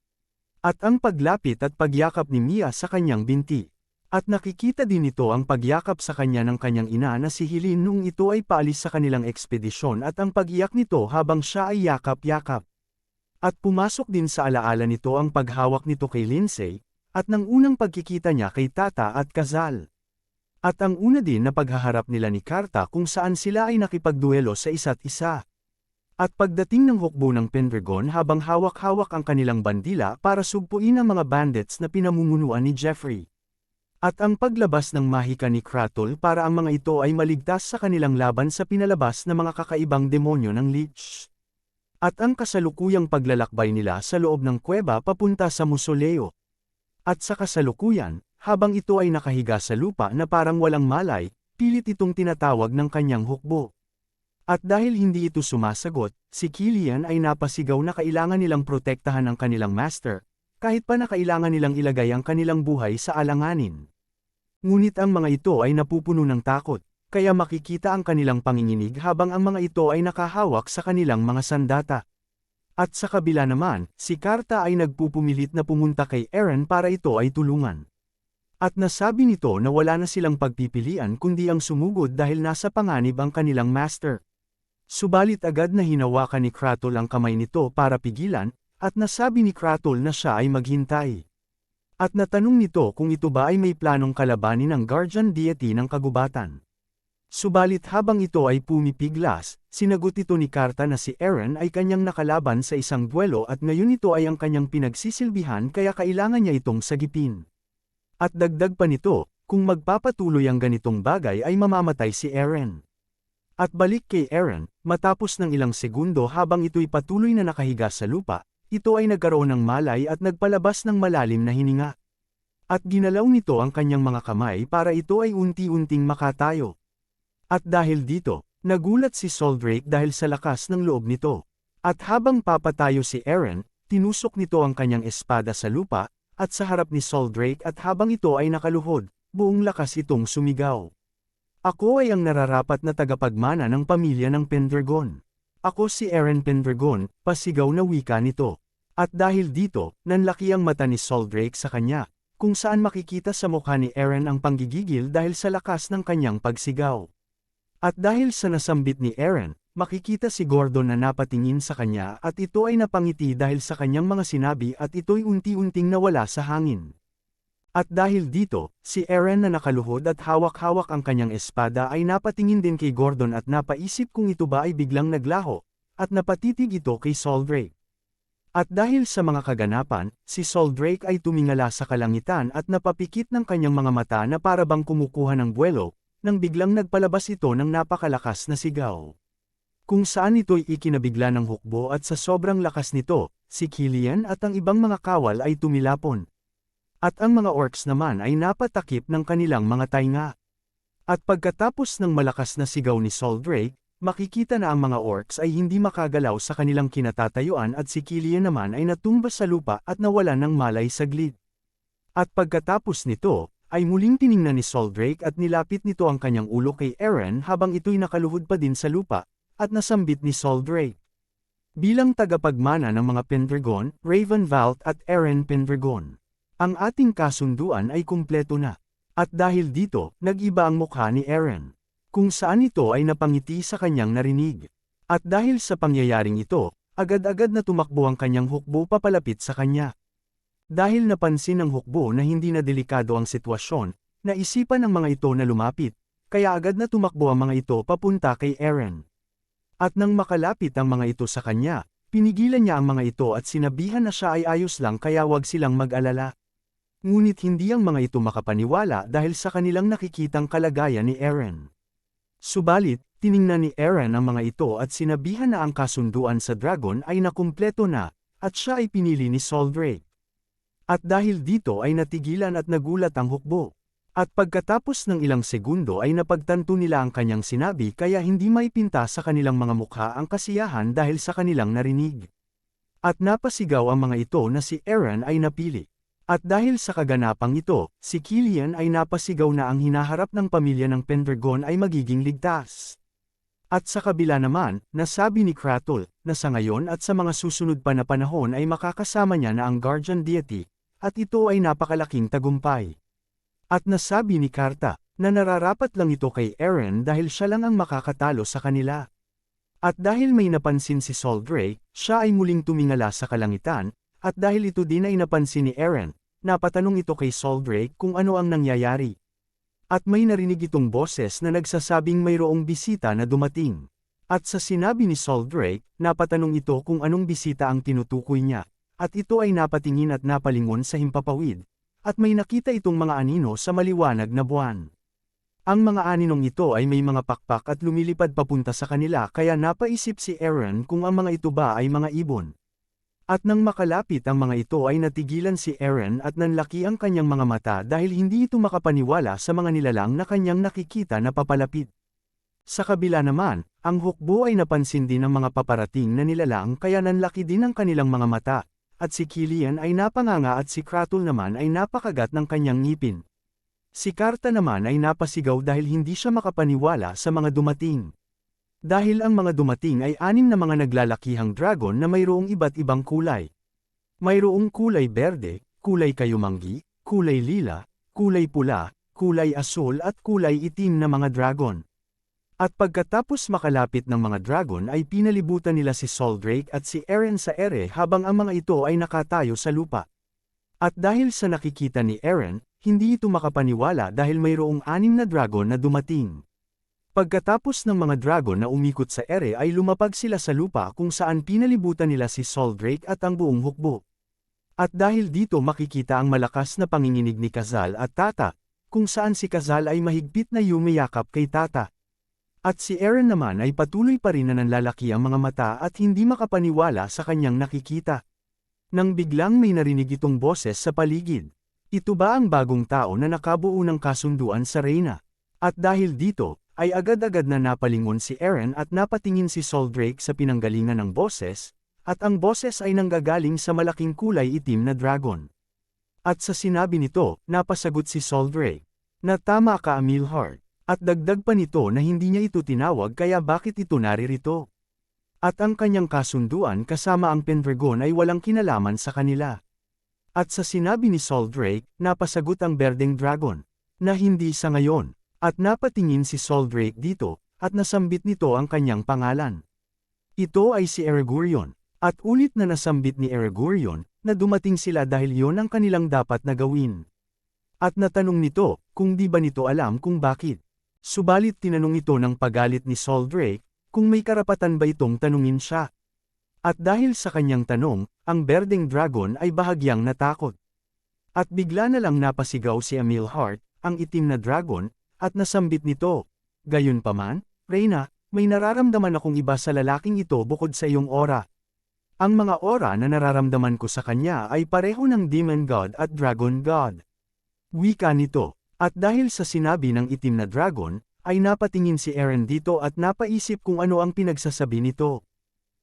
A: At ang paglapit at pagyakap ni Mia sa kanyang binti. At nakikita din ito ang pagyakap sa kanya ng kanyang ina na si Helene noong ito ay paalis sa kanilang ekspedisyon at ang pag-iyak nito habang siya ay yakap-yakap. At pumasok din sa alaala nito ang paghawak nito kay Lindsay, at ng unang pagkikita niya kay Tata at Kazal. At ang una din na paghaharap nila ni Karta kung saan sila ay nakipagduelo sa isa't isa. At pagdating ng hukbo ng Pendragon habang hawak-hawak ang kanilang bandila para sugpuin ang mga bandits na pinamumunuan ni Jeffrey. At ang paglabas ng mahika ni Kratul para ang mga ito ay maligtas sa kanilang laban sa pinalabas na mga kakaibang demonyo ng Lich. At ang kasalukuyang paglalakbay nila sa loob ng kuweba papunta sa Mausoleo. At sa kasalukuyan, habang ito ay nakahiga sa lupa na parang walang malay, pilit itong tinatawag ng kanyang hukbo. At dahil hindi ito sumasagot, si Killian ay napasigaw na kailangan nilang protektahan ang kanilang master, kahit pa na kailangan nilang ilagay ang kanilang buhay sa alanganin. Ngunit ang mga ito ay napupuno ng takot. Kaya makikita ang kanilang panginginig habang ang mga ito ay nakahawak sa kanilang mga sandata. At sa kabila naman, si Karta ay nagpupumilit na pumunta kay Eren para ito ay tulungan. At nasabi nito na wala na silang pagpipilian kundi ang sumugod dahil nasa panganib ang kanilang master. Subalit agad na hinawakan ni Kratul ang kamay nito para pigilan, at nasabi ni Kratul na siya ay maghintay. At natanong nito kung ito ba ay may planong kalabanin ng guardian deity ng kagubatan. Subalit habang ito ay pumipiglas, sinagot ito ni Karta na si Eren ay kanyang nakalaban sa isang duelo at ngayon ito ay ang kanyang pinagsisilbihan kaya kailangan niya itong sagipin. At dagdag pa nito, kung magpapatuloy ang ganitong bagay ay mamamatay si Eren. At balik kay Eren, matapos ng ilang segundo habang ito'y patuloy na nakahiga sa lupa, ito ay nagkaroon ng malay at nagpalabas ng malalim na hininga. At ginalaw nito ang kanyang mga kamay para ito ay unti-unting makatayo. At dahil dito, nagulat si Soldrake dahil sa lakas ng loob nito. At habang papatayo si Eren, tinusok nito ang kanyang espada sa lupa, at sa harap ni Soldrake at habang ito ay nakaluhod, buong lakas itong sumigaw. Ako ay ang nararapat na tagapagmana ng pamilya ng Pendragon. Ako si Eren Pendragon, pasigaw na wika nito. At dahil dito, nanlaki ang mata ni Soldrake sa kanya, kung saan makikita sa mukha ni Eren ang panggigigil dahil sa lakas ng kanyang pagsigaw. At dahil sa nasambit ni Eren, makikita si Gordon na napatingin sa kanya at ito ay napangiti dahil sa kanyang mga sinabi at ito'y unti-unting nawala sa hangin. At dahil dito, si Eren na nakaluhod at hawak-hawak ang kanyang espada ay napatingin din kay Gordon at napaisip kung ito ba ay biglang naglaho, at napatitig ito kay Soldrake. At dahil sa mga kaganapan, si Soldrake ay tumingala sa kalangitan at napapikit ng kanyang mga mata na para bang kumukuha ng buwelo, nang biglang nagpalabas ito ng napakalakas na sigaw. Kung saan ito'y ikinabigla ng hukbo at sa sobrang lakas nito, si Killian at ang ibang mga kawal ay tumilapon. At ang mga orcs naman ay napatakip ng kanilang mga tainga. At pagkatapos ng malakas na sigaw ni Soldrake, makikita na ang mga orcs ay hindi makagalaw sa kanilang kinatatayuan at si Killian naman ay natumbas sa lupa at nawalan ng malay saglit. At pagkatapos nito, ay muling tiningnan ni Soldrake at nilapit nito ang kanyang ulo kay Eren habang ito'y nakaluhod pa din sa lupa, at nasambit ni Soldrake. Bilang tagapagmana ng mga Pendragon, Ravenvault at Eren Pendragon, ang ating kasunduan ay kumpleto na. At dahil dito, nag-iba ang mukha ni Eren, kung saan ito ay napangiti sa kanyang narinig. At dahil sa pangyayaring ito, agad-agad na tumakbo ang kanyang hukbo papalapit sa kanya. Dahil napansin ng hukbo na hindi na delikado ang sitwasyon, naisipan ng mga ito na lumapit, kaya agad na tumakbo ang mga ito papunta kay Eren. At nang makalapit ang mga ito sa kanya, pinigilan niya ang mga ito at sinabihan na siya ay ayos lang kaya wag silang mag-alala. Ngunit hindi ang mga ito makapaniwala dahil sa kanilang nakikitang kalagayan ni Eren. Subalit, tiningnan ni Eren ang mga ito at sinabihan na ang kasunduan sa dragon ay nakumpleto na, at siya ay pinili ni Soldrake. At dahil dito ay natigilan at nagulat ang hukbo. At pagkatapos ng ilang segundo ay napagtanto nila ang kanyang sinabi kaya hindi maipinta sa kanilang mga mukha ang kasiyahan dahil sa kanilang narinig. At napasigaw ang mga ito na si Eren ay napili. At dahil sa kaganapang ito, si Killian ay napasigaw na ang hinaharap ng pamilya ng Pendragon ay magiging ligtas. At sa kabila naman, nasabi ni Kratul, na sa ngayon at sa mga susunod pa na panahon ay makakasama niya na ang Guardian Deity, at ito ay napakalaking tagumpay. At nasabi ni Karta, na nararapat lang ito kay Eren dahil siya lang ang makakatalo sa kanila. At dahil may napansin si Soldrake, siya ay muling tumingala sa kalangitan, at dahil ito din ay napansin ni Eren, napatanong ito kay Soldrake kung ano ang nangyayari. At may narinig itong boses na nagsasabing mayroong bisita na dumating. At sa sinabi ni Soldrake, napatanong ito kung anong bisita ang tinutukoy niya, at ito ay napatingin at napalingon sa himpapawid, at may nakita itong mga anino sa maliwanag na buwan. Ang mga aninong ito ay may mga pakpak at lumilipad papunta sa kanila kaya napaisip si Eren kung ang mga ito ba ay mga ibon. At nang makalapit ang mga ito ay natigilan si Eren at nanlaki ang kanyang mga mata dahil hindi ito makapaniwala sa mga nilalang na kanyang nakikita na papalapit. Sa kabila naman, ang hukbo ay napansin din ng mga paparating na nilalang kaya nanlaki din ang kanilang mga mata, at si Killian ay napanganga at si Kratul naman ay napakagat ng kanyang ngipin. Si Karta naman ay napasigaw dahil hindi siya makapaniwala sa mga dumating. Dahil ang mga dumating ay 6 na mga naglalakihang dragon na mayroong iba't ibang kulay. Mayroong kulay berde, kulay kayumanggi, kulay lila, kulay pula, kulay asul at kulay itim na mga dragon. At pagkatapos makalapit ng mga dragon ay pinalibutan nila si Soldrake at si Eren sa ere habang ang mga ito ay nakatayo sa lupa. At dahil sa nakikita ni Eren, hindi ito makapaniwala dahil mayroong 6 na dragon na dumating. Pagkatapos ng mga dragon na umikot sa ere ay lumapag sila sa lupa kung saan pinalibutan nila si Soldrake at ang buong hukbo. At dahil dito makikita ang malakas na panginginig ni Kazal at Tata, kung saan si Kazal ay mahigpit na yumiyakap kay Tata. At si Eren naman ay patuloy pa rin na nanlalaki ang mga mata at hindi makapaniwala sa kanyang nakikita. Nang biglang may narinig itong boses sa paligid. Ito ba ang bagong tao na nakabuo ng kasunduan sa Reyna? At dahil dito, ay agad-agad na napalingon si Eren at napatingin si Soldrake sa pinanggalingan ng boses, at ang boses ay nanggagaling sa malaking kulay itim na dragon. At sa sinabi nito, napasagot si Soldrake, na tama ka Amilhart, at dagdag pa nito na hindi niya ito tinawag kaya bakit ito naririto. At ang kanyang kasunduan kasama ang Pendragon ay walang kinalaman sa kanila. At sa sinabi ni Sol Drake, napasagot ang Berdeng Dragon, na hindi sa ngayon. At napatingin si Sol Drake dito, at nasambit nito ang kanyang pangalan. Ito ay si Eregurion. At ulit na nasambit ni Eregurion, na dumating sila dahil yon ang kanilang dapat na gawin. At natanong nito, kung di ba nito alam kung bakit. Subalit tinanong ito ng pagalit ni Sol Drake, kung may karapatan ba itong tanungin siya. At dahil sa kanyang tanong, ang Berdeng Dragon ay bahagyang natakot. At bigla na lang napasigaw si Amilheart, ang itim na dragon, at nasambit nito. Gayunpaman, Reyna, may nararamdaman akong iba sa lalaking ito bukod sa iyong aura. Ang mga aura na nararamdaman ko sa kanya ay pareho ng Demon God at Dragon God. Wika nito. At dahil sa sinabi ng itim na dragon, ay napatingin si Eren dito at napaisip kung ano ang pinagsasabi nito.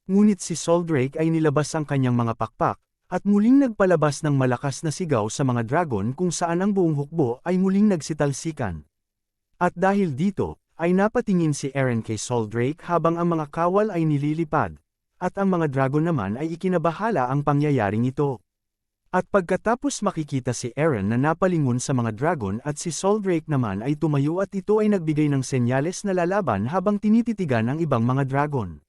A: Ngunit si Sol Drake ay nilabas ang kanyang mga pakpak, at muling nagpalabas ng malakas na sigaw sa mga dragon kung saan ang buong hukbo ay muling nagsitalsikan. At dahil dito, ay napatingin si Eren kay Sol Drake habang ang mga kawal ay nililipad, at ang mga dragon naman ay ikinabahala ang pangyayaring ito. At pagkatapos makikita si Eren na napalingon sa mga dragon at si Sol Drake naman ay tumayo at ito ay nagbigay ng senyales na lalaban habang tinititigan ang ibang mga dragon.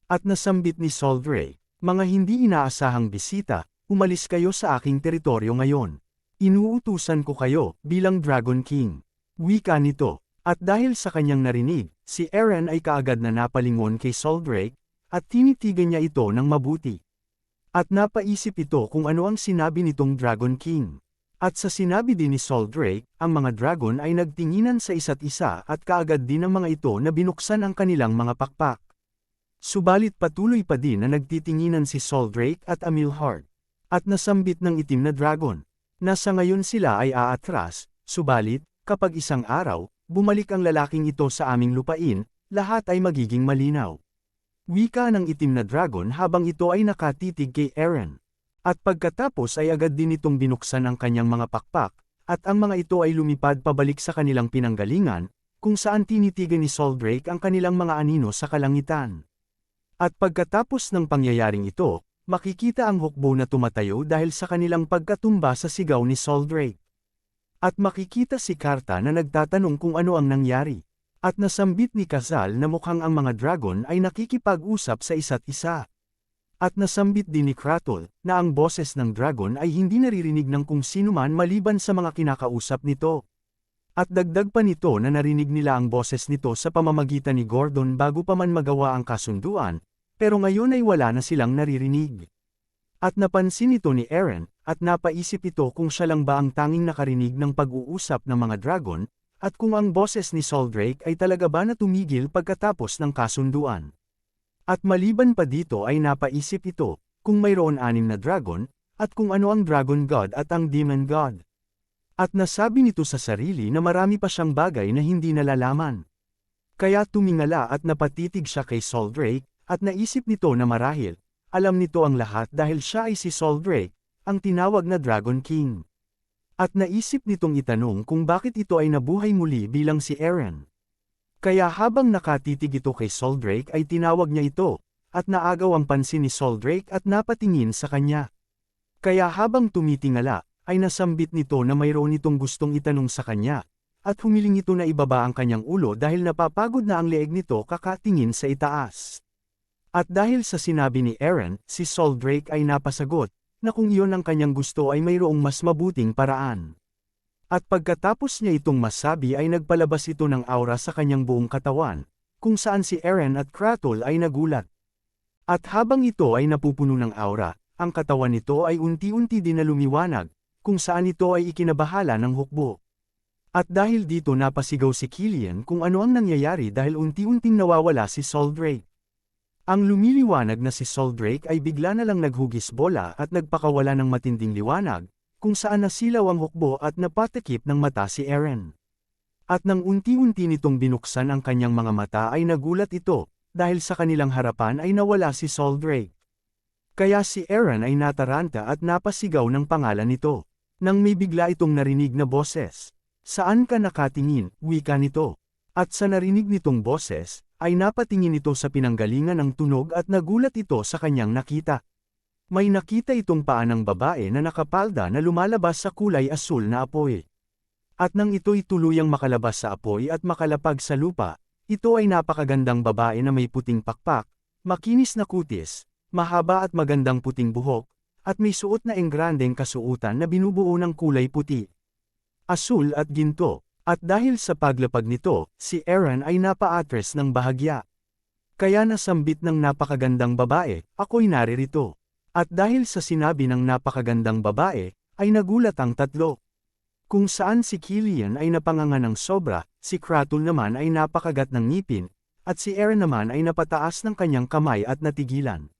A: At nasambit ni Sol Drake, mga hindi inaasahang bisita, umalis kayo sa aking teritoryo ngayon. Inuutusan ko kayo bilang Dragon King. Wika nito. At dahil sa kanyang narinig, si Eren ay kaagad na napalingon kay Sol Drake, at tinitigan niya ito ng mabuti. At napaisip ito kung ano ang sinabi nitong Dragon King. At sa sinabi din ni Sol Drake, ang mga dragon ay nagtinginan sa isa't isa at kaagad din ang mga ito na binuksan ang kanilang mga pakpak. Subalit patuloy pa din na nagtitinginan si Sol Drake at Amilheart. At nasambit ng itim na dragon. Nasa ngayon sila ay aatras, subalit, kapag isang araw, bumalik ang lalaking ito sa aming lupain, lahat ay magiging malinaw. Wika ng itim na dragon habang ito ay nakatitig kay Eren. At pagkatapos ay agad din itong binuksan ang kanyang mga pakpak, at ang mga ito ay lumipad pabalik sa kanilang pinanggalingan, kung saan tinitigan ni Sol Drake ang kanilang mga anino sa kalangitan. At pagkatapos ng pangyayaring ito, makikita ang hukbo na tumatayo dahil sa kanilang pagkatumba sa sigaw ni Sol Drake. At makikita si Karta na nagtatanong kung ano ang nangyari. At nasambit ni Kazal na mukhang ang mga dragon ay nakikipag-usap sa isa't isa. At nasambit din ni Kratos na ang boses ng dragon ay hindi naririnig ng kung sino man maliban sa mga kinakausap nito. At dagdag pa nito na narinig nila ang boses nito sa pamamagitan ni Gordon bago pa man magawa ang kasunduan, pero ngayon ay wala na silang naririnig. At napansin ito ni Eren, at napaisip ito kung siya lang ba ang tanging nakarinig ng pag-uusap ng mga dragon, at kung ang boses ni Sol Drake ay talaga ba na tumigil pagkatapos ng kasunduan. At maliban pa dito ay napaisip ito, kung mayroon 6 na dragon, at kung ano ang Dragon God at ang Demon God. At nasabi nito sa sarili na marami pa siyang bagay na hindi nalalaman. Kaya tumingala at napatitig siya kay Sol Drake, at naisip nito na marahil, alam nito ang lahat dahil siya ay si Sol Drake, ang tinawag na Dragon King. At naisip nitong itanong kung bakit ito ay nabuhay muli bilang si Eren. Kaya habang nakatitig ito kay Sol Drake ay tinawag niya ito, at naagaw ang pansin ni Sol Drake at napatingin sa kanya. Kaya habang tumitingala, ay nasambit nito na mayroon itong gustong itanong sa kanya, at humiling ito na ibaba ang kanyang ulo dahil napapagod na ang leeg nito kakatingin sa itaas. At dahil sa sinabi ni Eren, si Sol Drake ay napasagot, na kung iyon ang kanyang gusto ay mayroong mas mabuting paraan. At pagkatapos niya itong masabi ay nagpalabas ito ng aura sa kanyang buong katawan, kung saan si Eren at Kratos ay nagulat. At habang ito ay napupuno ng aura, ang katawan nito ay unti-unti din na lumiwanag, kung saan ito ay ikinabahala ng hukbo. At dahil dito napasigaw si Killian kung ano ang nangyayari dahil unti-unting nawawala si Sol Drake. Ang lumiliwanag na si Sol Drake ay bigla na lang naghugis bola at nagpakawala ng matinding liwanag, kung saan nasilaw ang hukbo at napatakip ng mata si Eren. At nang unti-unti nitong binuksan ang kanyang mga mata ay nagulat ito, dahil sa kanilang harapan ay nawala si Sol Drake. Kaya si Eren ay nataranta at napasigaw ng pangalan nito. Nang may bigla itong narinig na boses. Saan ka nakatingin, wika nito? At sa narinig nitong boses, ay napatingin ito sa pinanggalingan ng tunog at nagulat ito sa kanyang nakita. May nakita itong paa ng babae na nakapalda na lumalabas sa kulay asul na apoy. At nang ito'y tuluyang makalabas sa apoy at makalapag sa lupa, ito ay napakagandang babae na may puting pakpak, makinis na kutis, mahaba at magandang puting buhok, at may suot na engrandeng kasuotan na binubuo ng kulay puti, asul at ginto. At dahil sa paglapag nito, si Aaron ay napa-atres ng bahagya. Kaya nasambit ng napakagandang babae, ako'y naririto. At dahil sa sinabi ng napakagandang babae, ay nagulat ang tatlo. Kung saan si Killian ay napanganga ng sobra, si Kratul naman ay napakagat ng ngipin, at si Aaron naman ay napataas ng kanyang kamay at natigilan.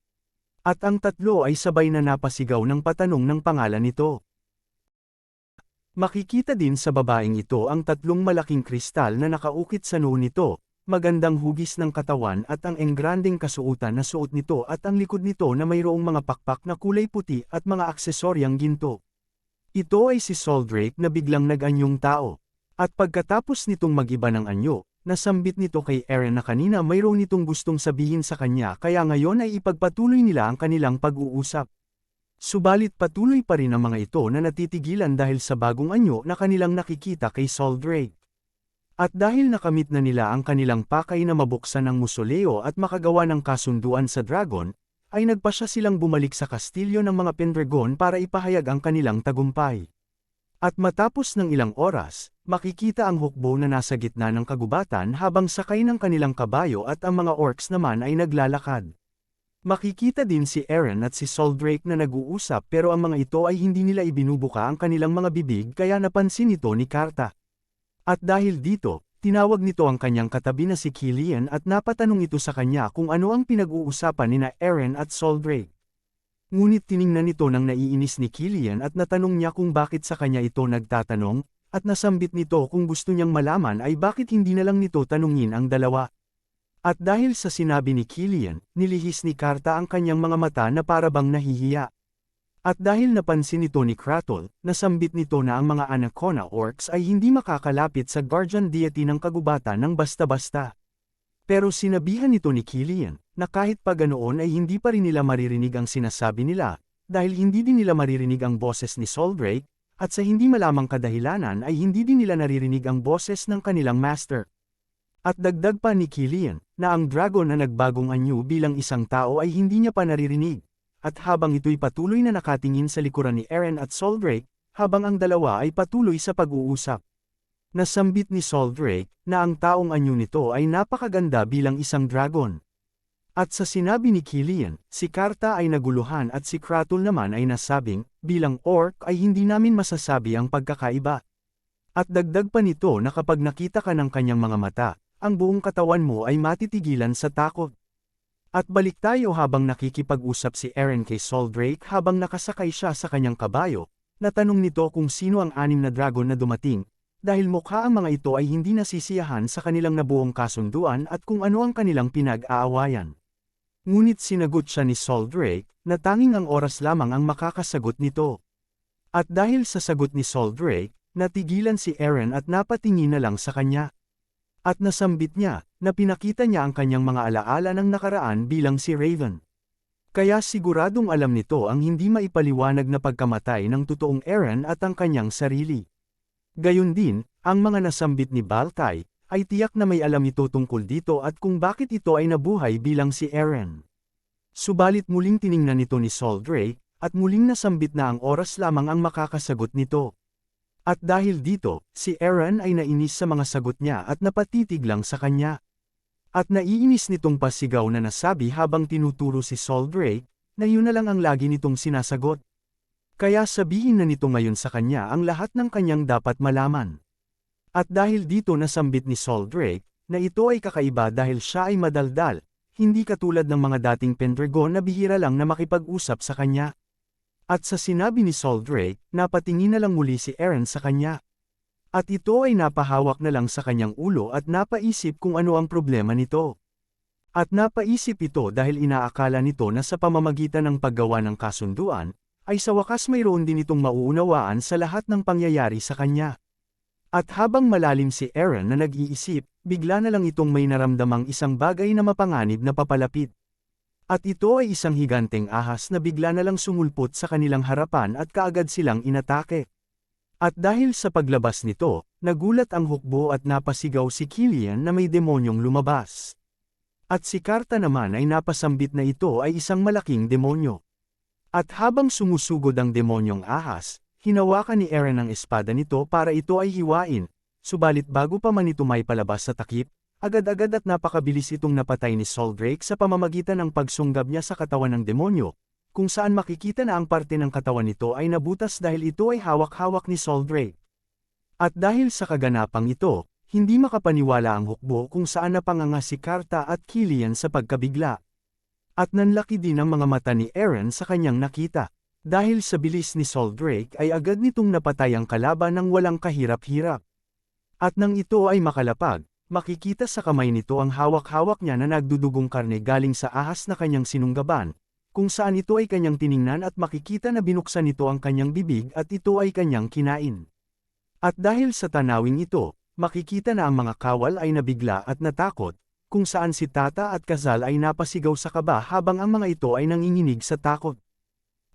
A: At ang tatlo ay sabay na napasigaw ng patanong ng pangalan nito. Makikita din sa babaeng ito ang tatlong malaking kristal na nakaukit sa noo nito, magandang hugis ng katawan at ang engrandeng kasuotan na suot nito at ang likod nito na mayroong mga pakpak na kulay puti at mga aksesoryang ginto. Ito ay si Soldrake na biglang nag-anyong tao. At pagkatapos nitong mag-iba ng anyo, nasambit nito kay Aaron na kanina mayroong nitong gustong sabihin sa kanya kaya ngayon ay ipagpatuloy nila ang kanilang pag-uusap. Subalit patuloy pa rin ang mga ito na natitigilan dahil sa bagong anyo na kanilang nakikita kay Soldrake. At dahil nakamit na nila ang kanilang pakay na mabuksan ng musoleo at makagawa ng kasunduan sa dragon, ay nagpasya silang bumalik sa kastilyo ng mga Pendragon para ipahayag ang kanilang tagumpay. At matapos ng ilang oras, makikita ang hukbo na nasa gitna ng kagubatan habang sakay ng kanilang kabayo at ang mga orcs naman ay naglalakad. Makikita din si Aaron at si Soldrake na nag-uusap pero ang mga ito ay hindi nila ibinubuka ang kanilang mga bibig kaya napansin ito ni Karta. At dahil dito, tinawag nito ang kanyang katabi na si Killian at napatanong ito sa kanya kung ano ang pinag-uusapan nina Aaron at Soldrake. Ngunit tiningnan nito nang naiinis ni Killian at natanong niya kung bakit sa kanya ito nagtatanong, at nasambit nito kung gusto niyang malaman ay bakit hindi na lang nito tanungin ang dalawa. At dahil sa sinabi ni Killian, nilihis ni Karta ang kanyang mga mata na parabang nahihiya. At dahil napansin nito ni Kratul, nasambit nito na ang mga Anaconda orcs ay hindi makakalapit sa guardian deity ng kagubatan ng basta-basta. Pero sinabihan nito ni Killian, na kahit pa ganoon ay hindi pa rin nila maririnig ang sinasabi nila, dahil hindi din nila maririnig ang boses ni Soldrake, at sa hindi malamang kadahilanan ay hindi din nila naririnig ang boses ng kanilang master. At dagdag pa ni Killian, na ang dragon na nagbagong anyo bilang isang tao ay hindi niya pa naririnig. At habang ito'y patuloy na nakatingin sa likuran ni Aaron at Soldrake, habang ang dalawa ay patuloy sa pag-uusap. Nasambit ni Soldrake, na ang taong anyo nito ay napakaganda bilang isang dragon. At sa sinabi ni Killian, si Karta ay naguluhan at si Kratul naman ay nasabing, bilang orc ay hindi namin masasabi ang pagkakaiba. At dagdag pa nito na kapag nakita ka ng kanyang mga mata, ang buong katawan mo ay matitigilan sa takot. At balik tayo habang nakikipag-usap si Aaron kay Soldrake habang nakasakay siya sa kanyang kabayo, natanong nito kung sino ang 6 na dragon na dumating, dahil mukha ang mga ito ay hindi nasisiyahan sa kanilang nabuong kasunduan at kung ano ang kanilang pinag-aawayan. Ngunit sinagot siya ni Soldrake, na tanging ang oras lamang ang makakasagot nito. At dahil sa sagot ni Soldrake, natigilan si Aaron at napatingin na lang sa kanya. At nasambit niya, na pinakita niya ang kanyang mga alaala ng nakaraan bilang si Raven. Kaya siguradong alam nito ang hindi maipaliwanag na pagkamatay ng totoong Aaron at ang kanyang sarili. Gayon din, ang mga nasambit ni Baltai, ay tiyak na may alam ito tungkol dito at kung bakit ito ay nabuhay bilang si Aaron. Subalit muling tiningnan nito ni Soldrake, at muling nasambit na ang oras lamang ang makakasagot nito. At dahil dito, si Aaron ay nainis sa mga sagot niya at napatitig lang sa kanya. At naiinis nitong pasigaw na nasabi habang tinuturo si Soldrake, na yun na lang ang lagi nitong sinasagot. Kaya sabihin na nito ngayon sa kanya ang lahat ng kanyang dapat malaman. At dahil dito nasambit ni Soldrake, na ito ay kakaiba dahil siya ay madaldal, hindi katulad ng mga dating Pendragon na bihira lang na makipag-usap sa kanya. At sa sinabi ni Soldrake, napatingin na lang muli si Aaron sa kanya. At ito ay napahawak na lang sa kanyang ulo at napaisip kung ano ang problema nito. At napaisip ito dahil inaakala nito na sa pamamagitan ng paggawa ng kasunduan, ay sa wakas mayroon din itong mauunawaan sa lahat ng pangyayari sa kanya. At habang malalim si Eren na nag-iisip, bigla na lang itong may naramdamang isang bagay na mapanganib na papalapit. At ito ay isang higanteng ahas na bigla na lang sumulpot sa kanilang harapan at kaagad silang inatake. At dahil sa paglabas nito, nagulat ang hukbo at napasigaw si Killian na may demonyong lumabas. At si Karta naman ay napasambit na ito ay isang malaking demonyo. At habang sumusugod ang demonyong ahas, hinawakan ni Eren ang espada nito para ito ay hiwain, subalit bago pa man ito may palabas sa takip, agad-agad at napakabilis itong napatay ni Soldrake sa pamamagitan ng pagsunggab niya sa katawan ng demonyo, kung saan makikita na ang parte ng katawan nito ay nabutas dahil ito ay hawak-hawak ni Soldrake. At dahil sa kaganapang ito, hindi makapaniwala ang hukbo kung saan napanganga si Karta at Killian sa pagkabigla. At nanlaki din ang mga mata ni Eren sa kanyang nakita. Dahil sa bilis ni Soldrake ay agad nitong napatay ang kalaban ng walang kahirap-hirap. At nang ito ay makalapag, makikita sa kamay nito ang hawak-hawak niya na nagdudugong karne galing sa ahas na kanyang sinunggaban, kung saan ito ay kanyang tiningnan at makikita na binuksan nito ang kanyang bibig at ito ay kanyang kinain. At dahil sa tanawing ito, makikita na ang mga kawal ay nabigla at natakot, kung saan si Tata at Kazal ay napasigaw sa kaba habang ang mga ito ay nanginginig sa takot.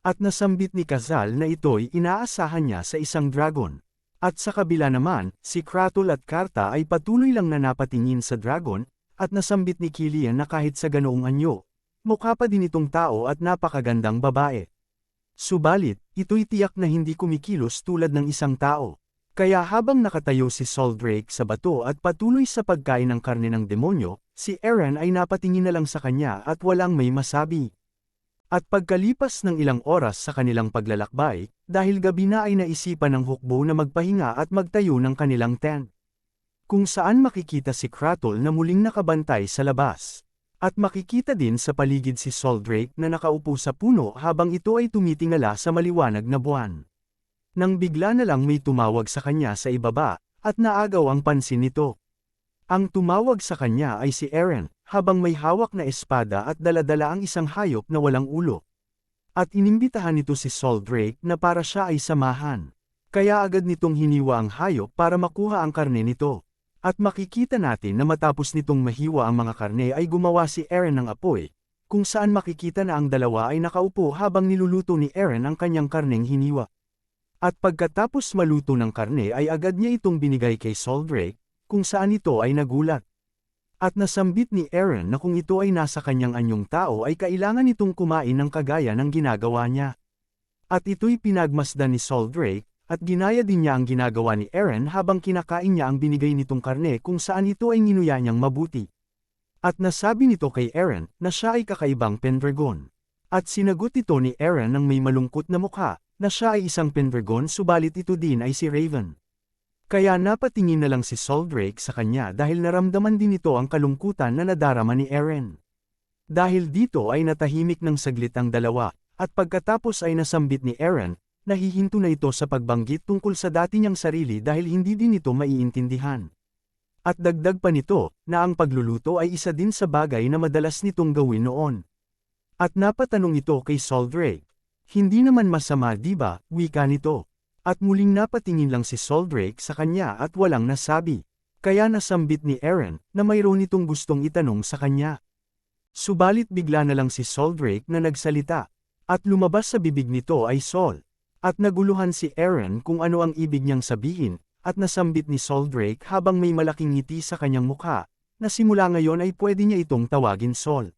A: At nasambit ni Kazal na ito'y inaasahan niya sa isang dragon. At sa kabila naman, si Kratul at Karta ay patuloy lang na napatingin sa dragon, at nasambit ni Killian na kahit sa ganoong anyo, mukha pa din itong tao at napakagandang babae. Subalit, ito'y tiyak na hindi kumikilos tulad ng isang tao. Kaya habang nakatayo si Soldrake sa bato at patuloy sa pagkain ng karne ng demonyo, si Eren ay napatingin na lang sa kanya at walang may masabi. At pagkalipas ng ilang oras sa kanilang paglalakbay, dahil gabi na ay naisipan ng hukbo na magpahinga at magtayo ng kanilang tent. Kung saan makikita si Kratul na muling nakabantay sa labas. At makikita din sa paligid si Soldrake na nakaupo sa puno habang ito ay tumitingala sa maliwanag na buwan. Nang bigla na lang may tumawag sa kanya sa ibaba, at naagaw ang pansin nito. Ang tumawag sa kanya ay si Eren, habang may hawak na espada at daladala ang isang hayop na walang ulo. At inimbitahan nito si Soldrake na para siya ay samahan. Kaya agad nitong hiniwa ang hayop para makuha ang karne nito. At makikita natin na matapos nitong mahiwa ang mga karne ay gumawa si Eren ng apoy, kung saan makikita na ang dalawa ay nakaupo habang niluluto ni Eren ang kanyang karneng hiniwa. At pagkatapos maluto ng karne ay agad niya itong binigay kay Soldrake, kung saan ito ay nagulat. At nasambit ni Eren na kung ito ay nasa kanyang anyong tao ay kailangan itong kumain ng kagaya ng ginagawa niya. At ito'y pinagmasdan ni Soldrake, at ginaya din niya ang ginagawa ni Eren habang kinakain niya ang binigay nitong karne kung saan ito ay nginuya niyang mabuti. At nasabi nito kay Eren na siya ay kakaibang Pendragon. At sinagot ito ni Eren ng may malungkot na mukha, na siya ay isang Pendragon subalit ito din ay si Raven. Kaya napatingin na lang si Soldrake sa kanya dahil naramdaman din ito ang kalungkutan na nadarama ni Eren. Dahil dito ay natahimik ng saglit ang dalawa, at pagkatapos ay nasambit ni Eren, nahihinto na ito sa pagbanggit tungkol sa dati niyang sarili dahil hindi din ito maiintindihan. At dagdag pa nito, na ang pagluluto ay isa din sa bagay na madalas nitong gawin noon. At napatanong ito kay Soldrake. Hindi naman masama diba, wika nito. At muling napatingin lang si Soldrake sa kanya at walang nasabi. Kaya nasambit ni Eren, na mayroon itong gustong itanong sa kanya. Subalit bigla na lang si Soldrake na nagsalita. At lumabas sa bibig nito ay Sol. At naguluhan si Eren kung ano ang ibig niyang sabihin, at nasambit ni Soldrake habang may malaking ngiti sa kanyang mukha, na simula ngayon ay pwede niya itong tawagin Sol.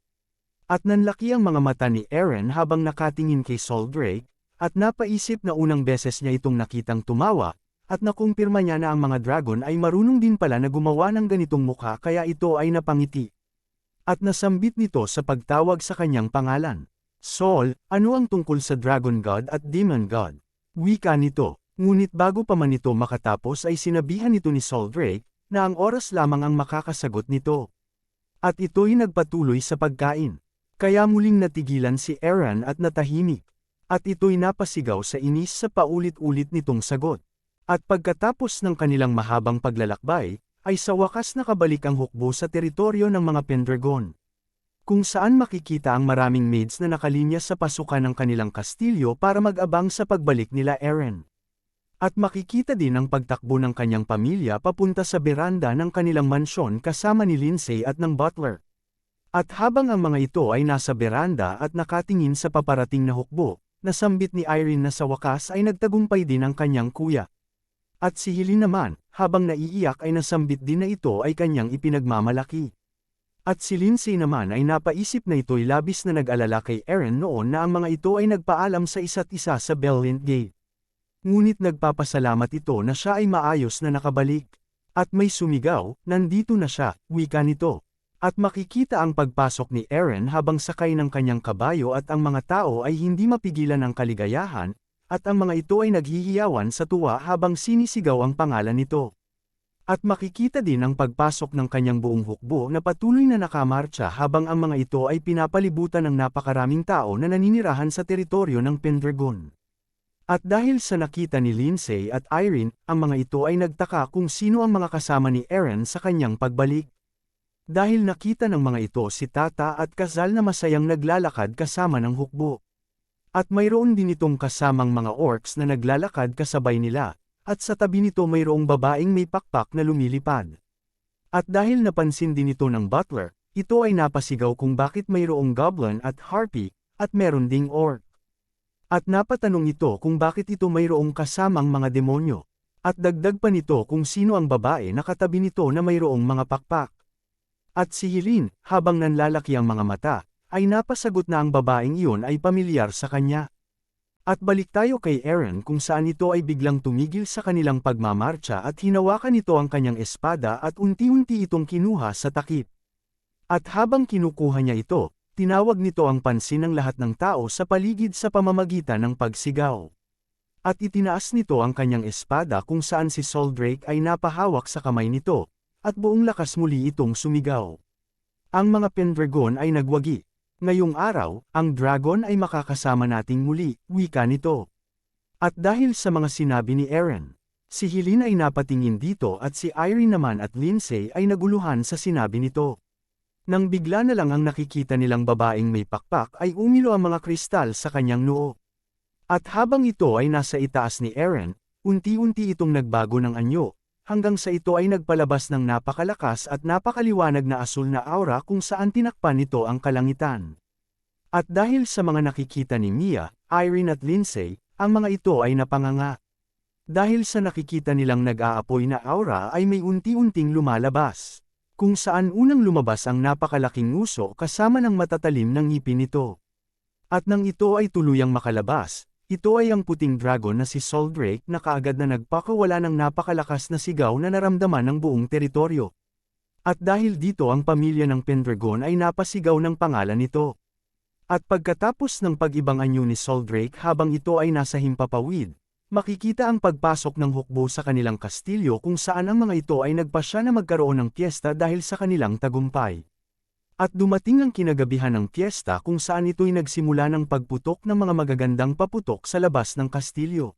A: At nanlaki ang mga mata ni Eren habang nakatingin kay Soldrake, at napaisip na unang beses niya itong nakitang tumawa, at nakumpirma niya na ang mga dragon ay marunong din pala na gumawa ng ganitong mukha kaya ito ay napangiti. At nasambit nito sa pagtawag sa kanyang pangalan. Sol, ano ang tungkol sa Dragon God at Demon God? Wika nito, ngunit bago pa man ito makatapos ay sinabihan nito ni Soldrake, na ang oras lamang ang makakasagot nito. At ito'y nagpatuloy sa pagkain. Kaya muling natigilan si Eren at natahimik. At ito'y napasigaw sa inis sa paulit-ulit nitong sagot. At pagkatapos ng kanilang mahabang paglalakbay, ay sa wakas nakabalik ang hukbo sa teritoryo ng mga Pendragon. Kung saan makikita ang maraming maids na nakalinya sa pasukan ng kanilang kastilyo para mag-abang sa pagbalik nila Eren. At makikita din ang pagtakbo ng kanyang pamilya papunta sa beranda ng kanilang mansyon kasama ni Lindsay at ng butler. At habang ang mga ito ay nasa beranda at nakatingin sa paparating na hukbo, nasambit ni Irene na sa wakas ay nagtagumpay din ang kanyang kuya. At si Helene naman, habang naiiyak ay nasambit din na ito ay kanyang ipinagmamalaki. At si Lindsay naman ay napaisip na ito'y labis na nag-alala kay Aaron noon na ang mga ito ay nagpaalam sa isa't isa sa Bellint Gate. Ngunit nagpapasalamat ito na siya ay maayos na nakabalik. At may sumigaw, nandito na siya, wika nito. At makikita ang pagpasok ni Aaron habang sakay ng kanyang kabayo at ang mga tao ay hindi mapigilan ng kaligayahan, at ang mga ito ay naghihiyawan sa tuwa habang sinisigaw ang pangalan nito. At makikita din ang pagpasok ng kanyang buong hukbo na patuloy na nakamarcha habang ang mga ito ay pinapalibutan ng napakaraming tao na naninirahan sa teritoryo ng Pendragon. At dahil sa nakita ni Lindsay at Irene, ang mga ito ay nagtaka kung sino ang mga kasama ni Aaron sa kanyang pagbalik. Dahil nakita ng mga ito si Tata at Kazal na masayang naglalakad kasama ng hukbo. At mayroon din itong kasamang mga orcs na naglalakad kasabay nila, at sa tabi nito mayroong babaeng may pakpak na lumilipad. At dahil napansin din ito ng butler, ito ay napasigaw kung bakit mayroong goblin at harpy, at meron ding orc. At napatanong ito kung bakit ito mayroong kasamang mga demonyo. At dagdag pa nito kung sino ang babae na katabi nito na mayroong mga pakpak. At si Helene, habang nanlalaki ang mga mata, ay napasagot na ang babaeng iyon ay pamilyar sa kanya. At balik tayo kay Aaron kung saan ito ay biglang tumigil sa kanilang pagmamarcha at hinawakan nito ang kanyang espada at unti-unti itong kinuha sa takip. At habang kinukuha niya ito, tinawag nito ang pansin ng lahat ng tao sa paligid sa pamamagitan ng pagsigaw. At itinaas nito ang kanyang espada kung saan si Soldrake ay napahawak sa kamay nito, at buong lakas muli itong sumigaw. Ang mga Pendragon ay nagwagi. Ngayong araw, ang dragon ay makakasama nating muli, wika nito. At dahil sa mga sinabi ni Aaron, si Helene ay napatingin dito at si Irene naman at Lindsay ay naguluhan sa sinabi nito. Nang bigla na lang ang nakikita nilang babaeng may pakpak ay umilo ang mga kristal sa kanyang noo. At habang ito ay nasa itaas ni Aaron, unti-unti itong nagbago ng anyo, hanggang sa ito ay nagpalabas ng napakalakas at napakaliwanag na asul na aura kung saan tinakpan nito ang kalangitan. At dahil sa mga nakikita ni Mia, Irene at Lindsay, ang mga ito ay napanganga. Dahil sa nakikita nilang nag-aapoy na aura ay may unti-unting lumalabas. Kung saan unang lumabas ang napakalaking nguso kasama ng matatalim ng ngipin nito. At nang ito ay tuluyang makalabas, ito ay ang puting dragon na si Soldrake na kaagad na nagpakawala ng napakalakas na sigaw na naramdaman ng buong teritoryo. At dahil dito ang pamilya ng Pendragon ay napasigaw ng pangalan nito. At pagkatapos ng pag-ibang anyo ni Soldrake habang ito ay nasa himpapawid, makikita ang pagpasok ng hukbo sa kanilang kastilyo kung saan ang mga ito ay nagpasya na magkaroon ng piyesta dahil sa kanilang tagumpay. At dumating ang kinagabihan ng piyesta kung saan ito'y nagsimula ng pagputok ng mga magagandang paputok sa labas ng kastilyo.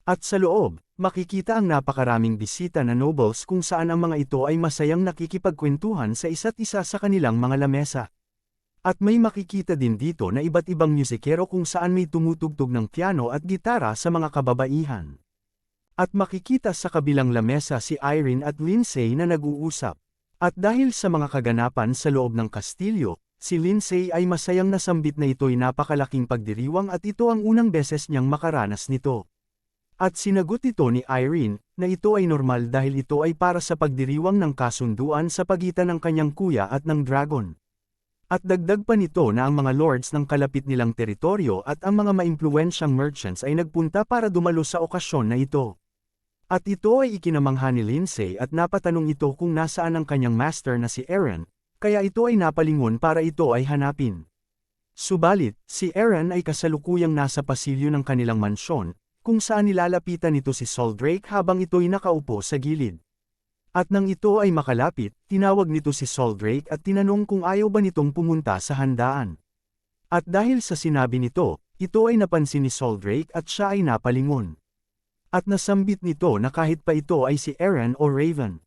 A: At sa loob, makikita ang napakaraming bisita na nobles kung saan ang mga ito ay masayang nakikipagkwentuhan sa isa't isa sa kanilang mga lamesa. At may makikita din dito na iba't ibang musikero kung saan may tumutugtog ng piano at gitara sa mga kababaihan. At makikita sa kabilang lamesa si Irene at Lindsay na nag-uusap. At dahil sa mga kaganapan sa loob ng kastilyo, si Lindsay ay masayang nasambit na ito'y napakalaking pagdiriwang at ito ang unang beses niyang makaranas nito. At sinagot ito ni Irene, na ito ay normal dahil ito ay para sa pagdiriwang ng kasunduan sa pagitan ng kanyang kuya at ng dragon. At dagdag pa nito na ang mga lords ng kalapit nilang teritoryo at ang mga maimpluwensyang merchants ay nagpunta para dumalo sa okasyon na ito. At ito ay ikinamangha ni Lindsay at napatanong ito kung nasaan ang kanyang master na si Aaron, kaya ito ay napalingon para ito ay hanapin. Subalit, si Aaron ay kasalukuyang nasa pasilyo ng kanilang mansyon, kung saan nilalapitan nito si Soldrake habang ito'y nakaupo sa gilid. At nang ito ay makalapit, tinawag nito si Soldrake at tinanong kung ayaw ba nitong pumunta sa handaan. At dahil sa sinabi nito, ito ay napansin ni Soldrake at siya ay napalingon. At nasambit nito na kahit pa ito ay si Aaron o Raven.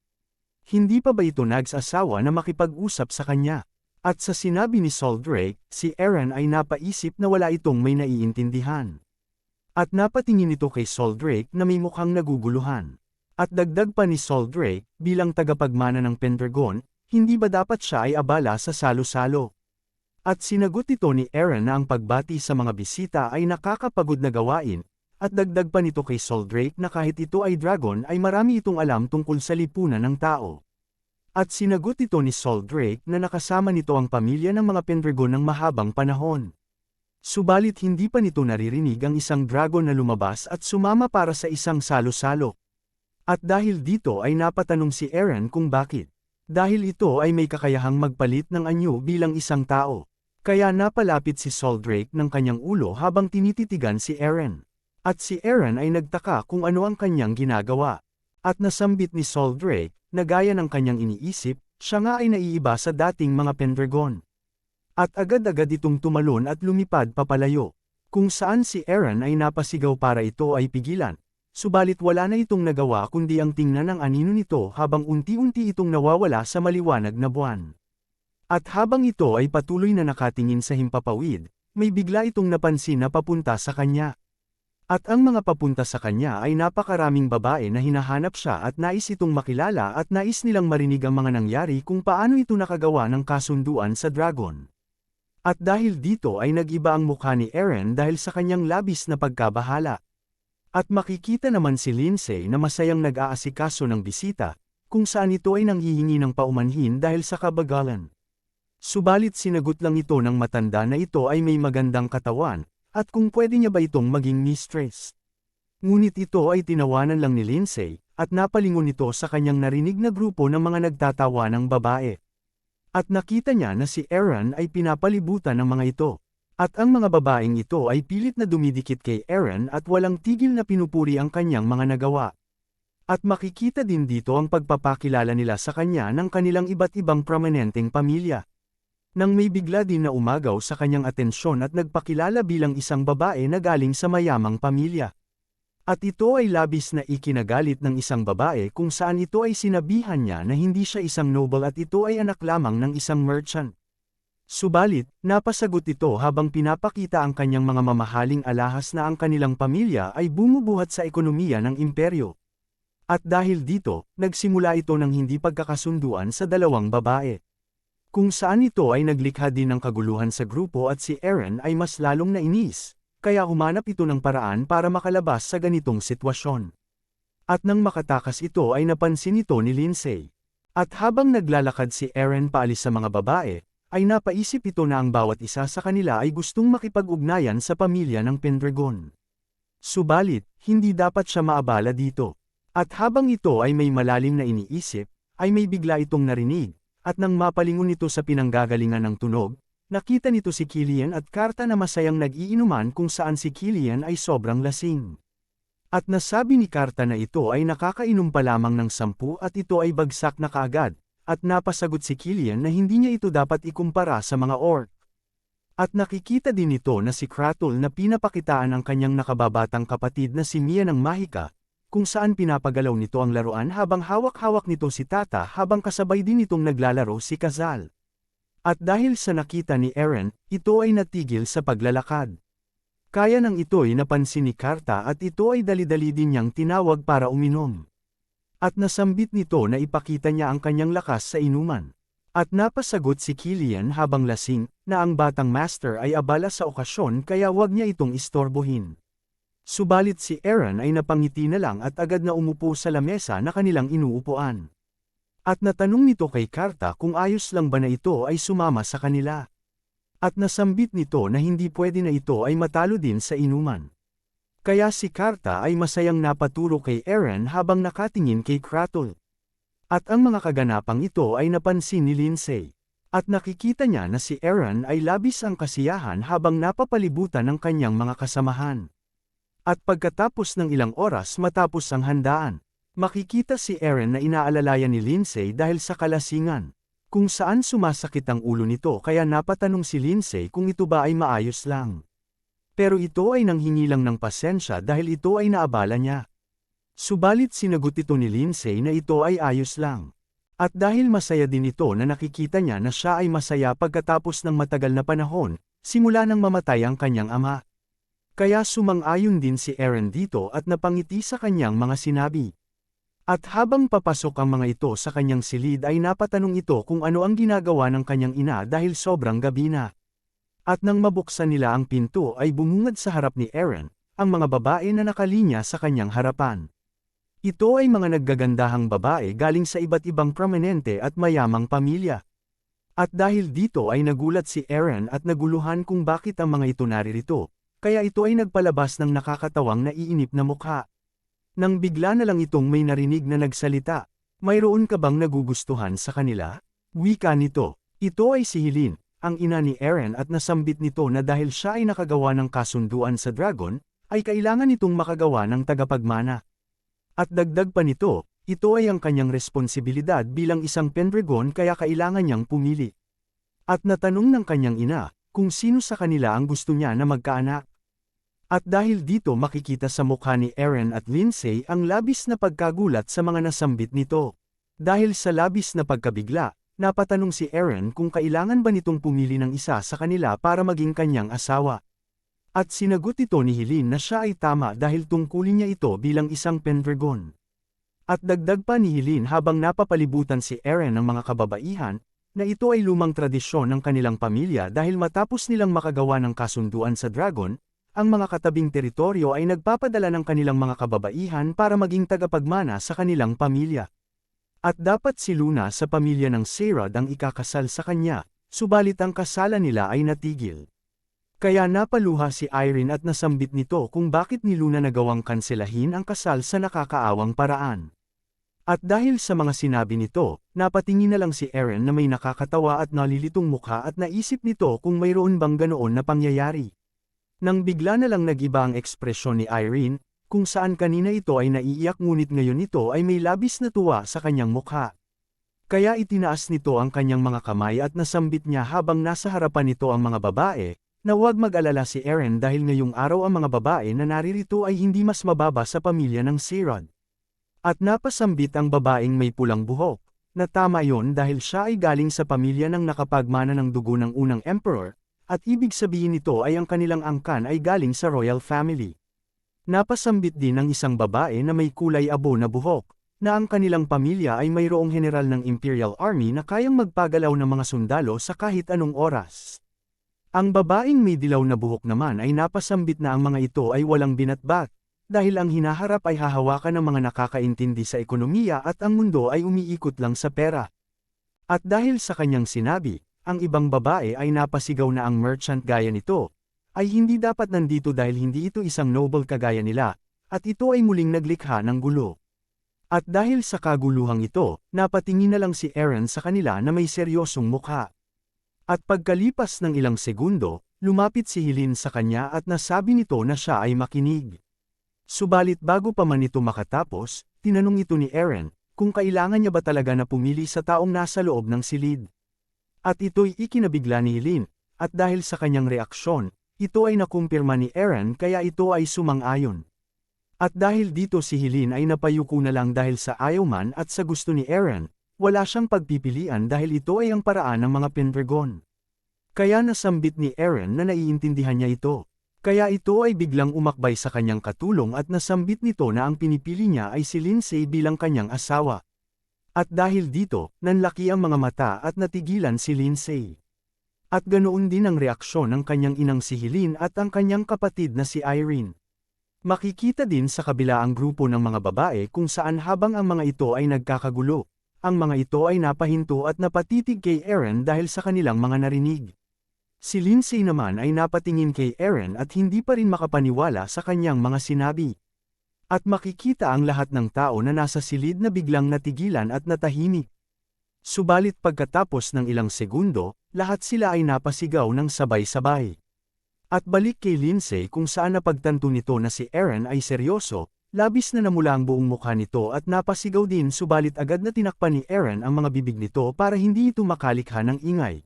A: Hindi pa ba ito nagsasawa na makipag-usap sa kanya? At sa sinabi ni Soldrake, si Aaron ay napaisip na wala itong may naiintindihan. At napatingin ito kay Soldrake na may mukhang naguguluhan. At dagdag pa ni Soldrake, bilang tagapagmana ng Pendragon, hindi ba dapat siya ay abala sa salo-salo? At sinagot ito ni Eren na ang pagbati sa mga bisita ay nakakapagod na gawain, at dagdag pa nito kay Soldrake na kahit ito ay dragon ay marami itong alam tungkol sa lipunan ng tao. At sinagot ito ni Soldrake na nakasama nito ang pamilya ng mga Pendragon ng mahabang panahon. Subalit hindi pa nito naririnig ang isang dragon na lumabas at sumama para sa isang salo-salo. At dahil dito ay napatanong si Eren kung bakit. Dahil ito ay may kakayahang magpalit ng anyo bilang isang tao. Kaya napalapit si Soldrake ng kanyang ulo habang tinititigan si Eren. At si Eren ay nagtaka kung ano ang kanyang ginagawa. At nasambit ni Soldrake, na gaya ng kanyang iniisip, siya nga ay naiiba sa dating mga Pendragon. At agad-agad itong tumalon at lumipad papalayo. Kung saan si Eren ay napasigaw para ito ay pigilan. Subalit wala na itong nagawa kundi ang tingnan ng anino nito habang unti-unti itong nawawala sa maliwanag na buwan. At habang ito ay patuloy na nakatingin sa himpapawid, may bigla itong napansin na papunta sa kanya. At ang mga papunta sa kanya ay napakaraming babae na hinahanap siya at nais itong makilala at nais nilang marinig ang mga nangyari kung paano ito nakagawa ng kasunduan sa dragon. At dahil dito ay nag-iba ang mukha ni Eren dahil sa kanyang labis na pagkabahala. At makikita naman si Lindsay na masayang nag-aasikaso ng bisita, kung saan ito ay nanghihingi ng paumanhin dahil sa kabagalan. Subalit sinagot lang ito ng matanda na ito ay may magandang katawan, at kung pwede niya ba itong maging mistress. Ngunit ito ay tinawanan lang ni Lindsay, at napalingon ito sa kanyang narinig na grupo ng mga nagtatawa ng babae. At nakita niya na si Eren ay pinapalibutan ng mga ito. At ang mga babaeng ito ay pilit na dumidikit kay Eren at walang tigil na pinupuri ang kanyang mga nagawa. At makikita din dito ang pagpapakilala nila sa kanya ng kanilang iba't ibang prominenteng pamilya. Nang may bigla din na umagaw sa kanyang atensyon at nagpakilala bilang isang babae na galing sa mayamang pamilya. At ito ay labis na ikinagalit ng isang babae kung saan ito ay sinabihan niya na hindi siya isang noble at ito ay anak lamang ng isang merchant. Subalit, napasagot ito habang pinapakita ang kanyang mga mamahaling alahas na ang kanilang pamilya ay bumubuhat sa ekonomiya ng imperyo. At dahil dito, nagsimula ito ng hindi pagkakasunduan sa dalawang babae. Kung saan ito ay naglikha din ng kaguluhan sa grupo at si Eren ay mas lalong nainis, kaya humanap ito ng paraan para makalabas sa ganitong sitwasyon. At nang makatakas ito ay napansin ito ni Lindsay. At habang naglalakad si Eren paalis sa mga babae, ay napaisip ito na ang bawat isa sa kanila ay gustong makipag-ugnayan sa pamilya ng Pendragon. Subalit, hindi dapat siya maabala dito. At habang ito ay may malalim na iniisip, ay may bigla itong narinig, at nang mapalingon ito sa pinanggagalingan ng tunog, nakita nito si Killian at Karta na masayang nag-iinuman kung saan si Killian ay sobrang lasing. At nasabi ni Karta na ito ay nakakainom pa lamang ng 10 at ito ay bagsak na kaagad. At napasagot si Killian na hindi niya ito dapat ikumpara sa mga orc. At nakikita din ito na si Kratul na pinapakitaan ang kanyang nakababatang kapatid na si Mia ng Mahika, kung saan pinapagalaw nito ang laruan habang hawak-hawak nito si Tata habang kasabay din itong naglalaro si Kazal. At dahil sa nakita ni Eren, ito ay natigil sa paglalakad. Kaya nang ito'y napansin ni Karta at ito ay dali-dali din niyang tinawag para uminom. At nasambit nito na ipakita niya ang kanyang lakas sa inuman. At napasagot si Killian habang lasing, na ang batang master ay abala sa okasyon kaya wag niya itong istorbohin. Subalit si Eren ay napangiti na lang at agad na umupo sa lamesa na kanilang inuupuan. At natanong nito kay Karta kung ayos lang ba na ito ay sumama sa kanila. At nasambit nito na hindi pwede na ito ay matalo din sa inuman. Kaya si Karta ay masayang napaturo kay Eren habang nakatingin kay Kratul. At ang mga kaganapang ito ay napansin ni Lindsay. At nakikita niya na si Eren ay labis ang kasiyahan habang napapalibutan ng kanyang mga kasamahan. At pagkatapos ng ilang oras matapos ang handaan, makikita si Eren na inaalalayan ni Lindsay dahil sa kalasingan. Kung saan sumasakit ang ulo nito kaya napatanong si Lindsay kung ito ba ay maayos lang. Pero ito ay nanghingi lang ng pasensya dahil ito ay naabala niya. Subalit sinagot ito ni Lindsay na ito ay ayos lang. At dahil masaya din ito na nakikita niya na siya ay masaya pagkatapos ng matagal na panahon, simula nang mamatay ang kanyang ama. Kaya sumang-ayon din si Aaron dito at napangiti sa kanyang mga sinabi. At habang papasok ang mga ito sa kanyang silid ay napatanong ito kung ano ang ginagawa ng kanyang ina dahil sobrang gabi na. At nang mabuksan nila ang pinto ay bumungad sa harap ni Aaron, ang mga babae na nakalinya sa kanyang harapan. Ito ay mga naggagandahang babae galing sa iba't ibang prominente at mayamang pamilya. At dahil dito ay nagulat si Aaron at naguluhan kung bakit ang mga ito naririto, kaya ito ay nagpalabas ng nakakatawang naiinip na mukha. Nang bigla na lang itong may narinig na nagsalita, "Mayroon ka bang nagugustuhan sa kanila?" Wika nito. Ito ay si Helene, ang ina ni Aaron at nasambit nito na dahil siya ay nakagawa ng kasunduan sa dragon, ay kailangan itong makagawa ng tagapagmana. At dagdag pa nito, ito ay ang kanyang responsibilidad bilang isang Pendragon kaya kailangan niyang pumili. At natanong ng kanyang ina, kung sino sa kanila ang gusto niya na magkaanak. At dahil dito makikita sa mukha ni Aaron at Lindsay ang labis na pagkagulat sa mga nasambit nito. Dahil sa labis na pagkabigla, napatanong si Aaron kung kailangan ba nitong pumili ng isa sa kanila para maging kanyang asawa. At sinagot ito ni Helene na siya ay tama dahil tungkulin niya ito bilang isang Pendragon. At dagdag pa ni Helene habang napapalibutan si Aaron ng mga kababaihan, na ito ay lumang tradisyon ng kanilang pamilya dahil matapos nilang makagawa ng kasunduan sa dragon, ang mga katabing teritoryo ay nagpapadala ng kanilang mga kababaihan para maging tagapagmana sa kanilang pamilya. At dapat si Luna sa pamilya ng Serad ang ikakasal sa kanya, subalit ang kasalan nila ay natigil. Kaya napaluha si Irene at nasambit nito kung bakit ni Luna nagawang kanselahin ang kasal sa nakakaawang paraan. At dahil sa mga sinabi nito, napatingin na lang si Aaron na may nakakatawa at nalilitong mukha at naisip nito kung mayroon bang ganoon na pangyayari. Nang bigla na lang nag-iba ang ekspresyon ni Irene, kung saan kanina ito ay naiiyak ngunit ngayon ito ay may labis na tuwa sa kanyang mukha. Kaya itinaas nito ang kanyang mga kamay at nasambit niya habang nasa harapan nito ang mga babae, na huwag mag-alala si Aaron dahil ngayong araw ang mga babae na naririto ay hindi mas mababa sa pamilya ng Serad. At napasambit ang babaeng may pulang buhok, na tama yon dahil siya ay galing sa pamilya ng nakapagmana ng dugo ng unang emperor, at ibig sabihin nito ay ang kanilang angkan ay galing sa royal family. Napasambit din ng isang babae na may kulay abo na buhok, na ang kanilang pamilya ay mayroong general ng Imperial Army na kayang magpagalaw ng mga sundalo sa kahit anong oras. Ang babaeng may dilaw na buhok naman ay napasambit na ang mga ito ay walang binatbat, dahil ang hinaharap ay hahawakan ng mga nakakaintindi sa ekonomiya at ang mundo ay umiikot lang sa pera. At dahil sa kanyang sinabi, ang ibang babae ay napasigaw na ang merchant gaya nito, ay hindi dapat nandito dahil hindi ito isang noble kagaya nila, at ito ay muling naglikha ng gulo. At dahil sa kaguluhang ito, napatingin na lang si Aaron sa kanila na may seryosong mukha. At pagkalipas ng ilang segundo, lumapit si Helene sa kanya at nasabi nito na siya ay makinig. Subalit bago pa man ito makatapos, tinanong ito ni Aaron, kung kailangan niya ba talaga na pumili sa taong nasa loob ng silid. At ito'y ikinabigla ni Helene, at dahil sa kanyang reaksyon, ito ay nakumpirma ni Aaron kaya ito ay sumang-ayon. At dahil dito si Helene ay napayuko na lang dahil sa ayaw man at sa gusto ni Aaron, wala siyang pagpipilian dahil ito ay ang paraan ng mga Pendragon. Kaya nasambit ni Aaron na naiintindihan niya ito. Kaya ito ay biglang umakbay sa kanyang katulong at nasambit nito na ang pinipili niya ay si Lindsay bilang kanyang asawa. At dahil dito, nanlaki ang mga mata at natigilan si Lindsay. At ganoon din ang reaksyon ng kanyang inang si Helene at ang kanyang kapatid na si Irene. Makikita din sa kabila ang grupo ng mga babae kung saan habang ang mga ito ay nagkakagulo, ang mga ito ay napahinto at napatitig kay Aaron dahil sa kanilang mga narinig. Si Lindsay naman ay napatingin kay Aaron at hindi pa rin makapaniwala sa kanyang mga sinabi. At makikita ang lahat ng tao na nasa silid na biglang natigilan at natahimik. Subalit pagkatapos ng ilang segundo, lahat sila ay napasigaw ng sabay-sabay. At balik kay Lindsay kung saan napagtanto nito na si Aaron ay seryoso, labis na namula ang buong mukha nito at napasigaw din subalit agad na tinakpan ni Aaron ang mga bibig nito para hindi ito makalikha ng ingay.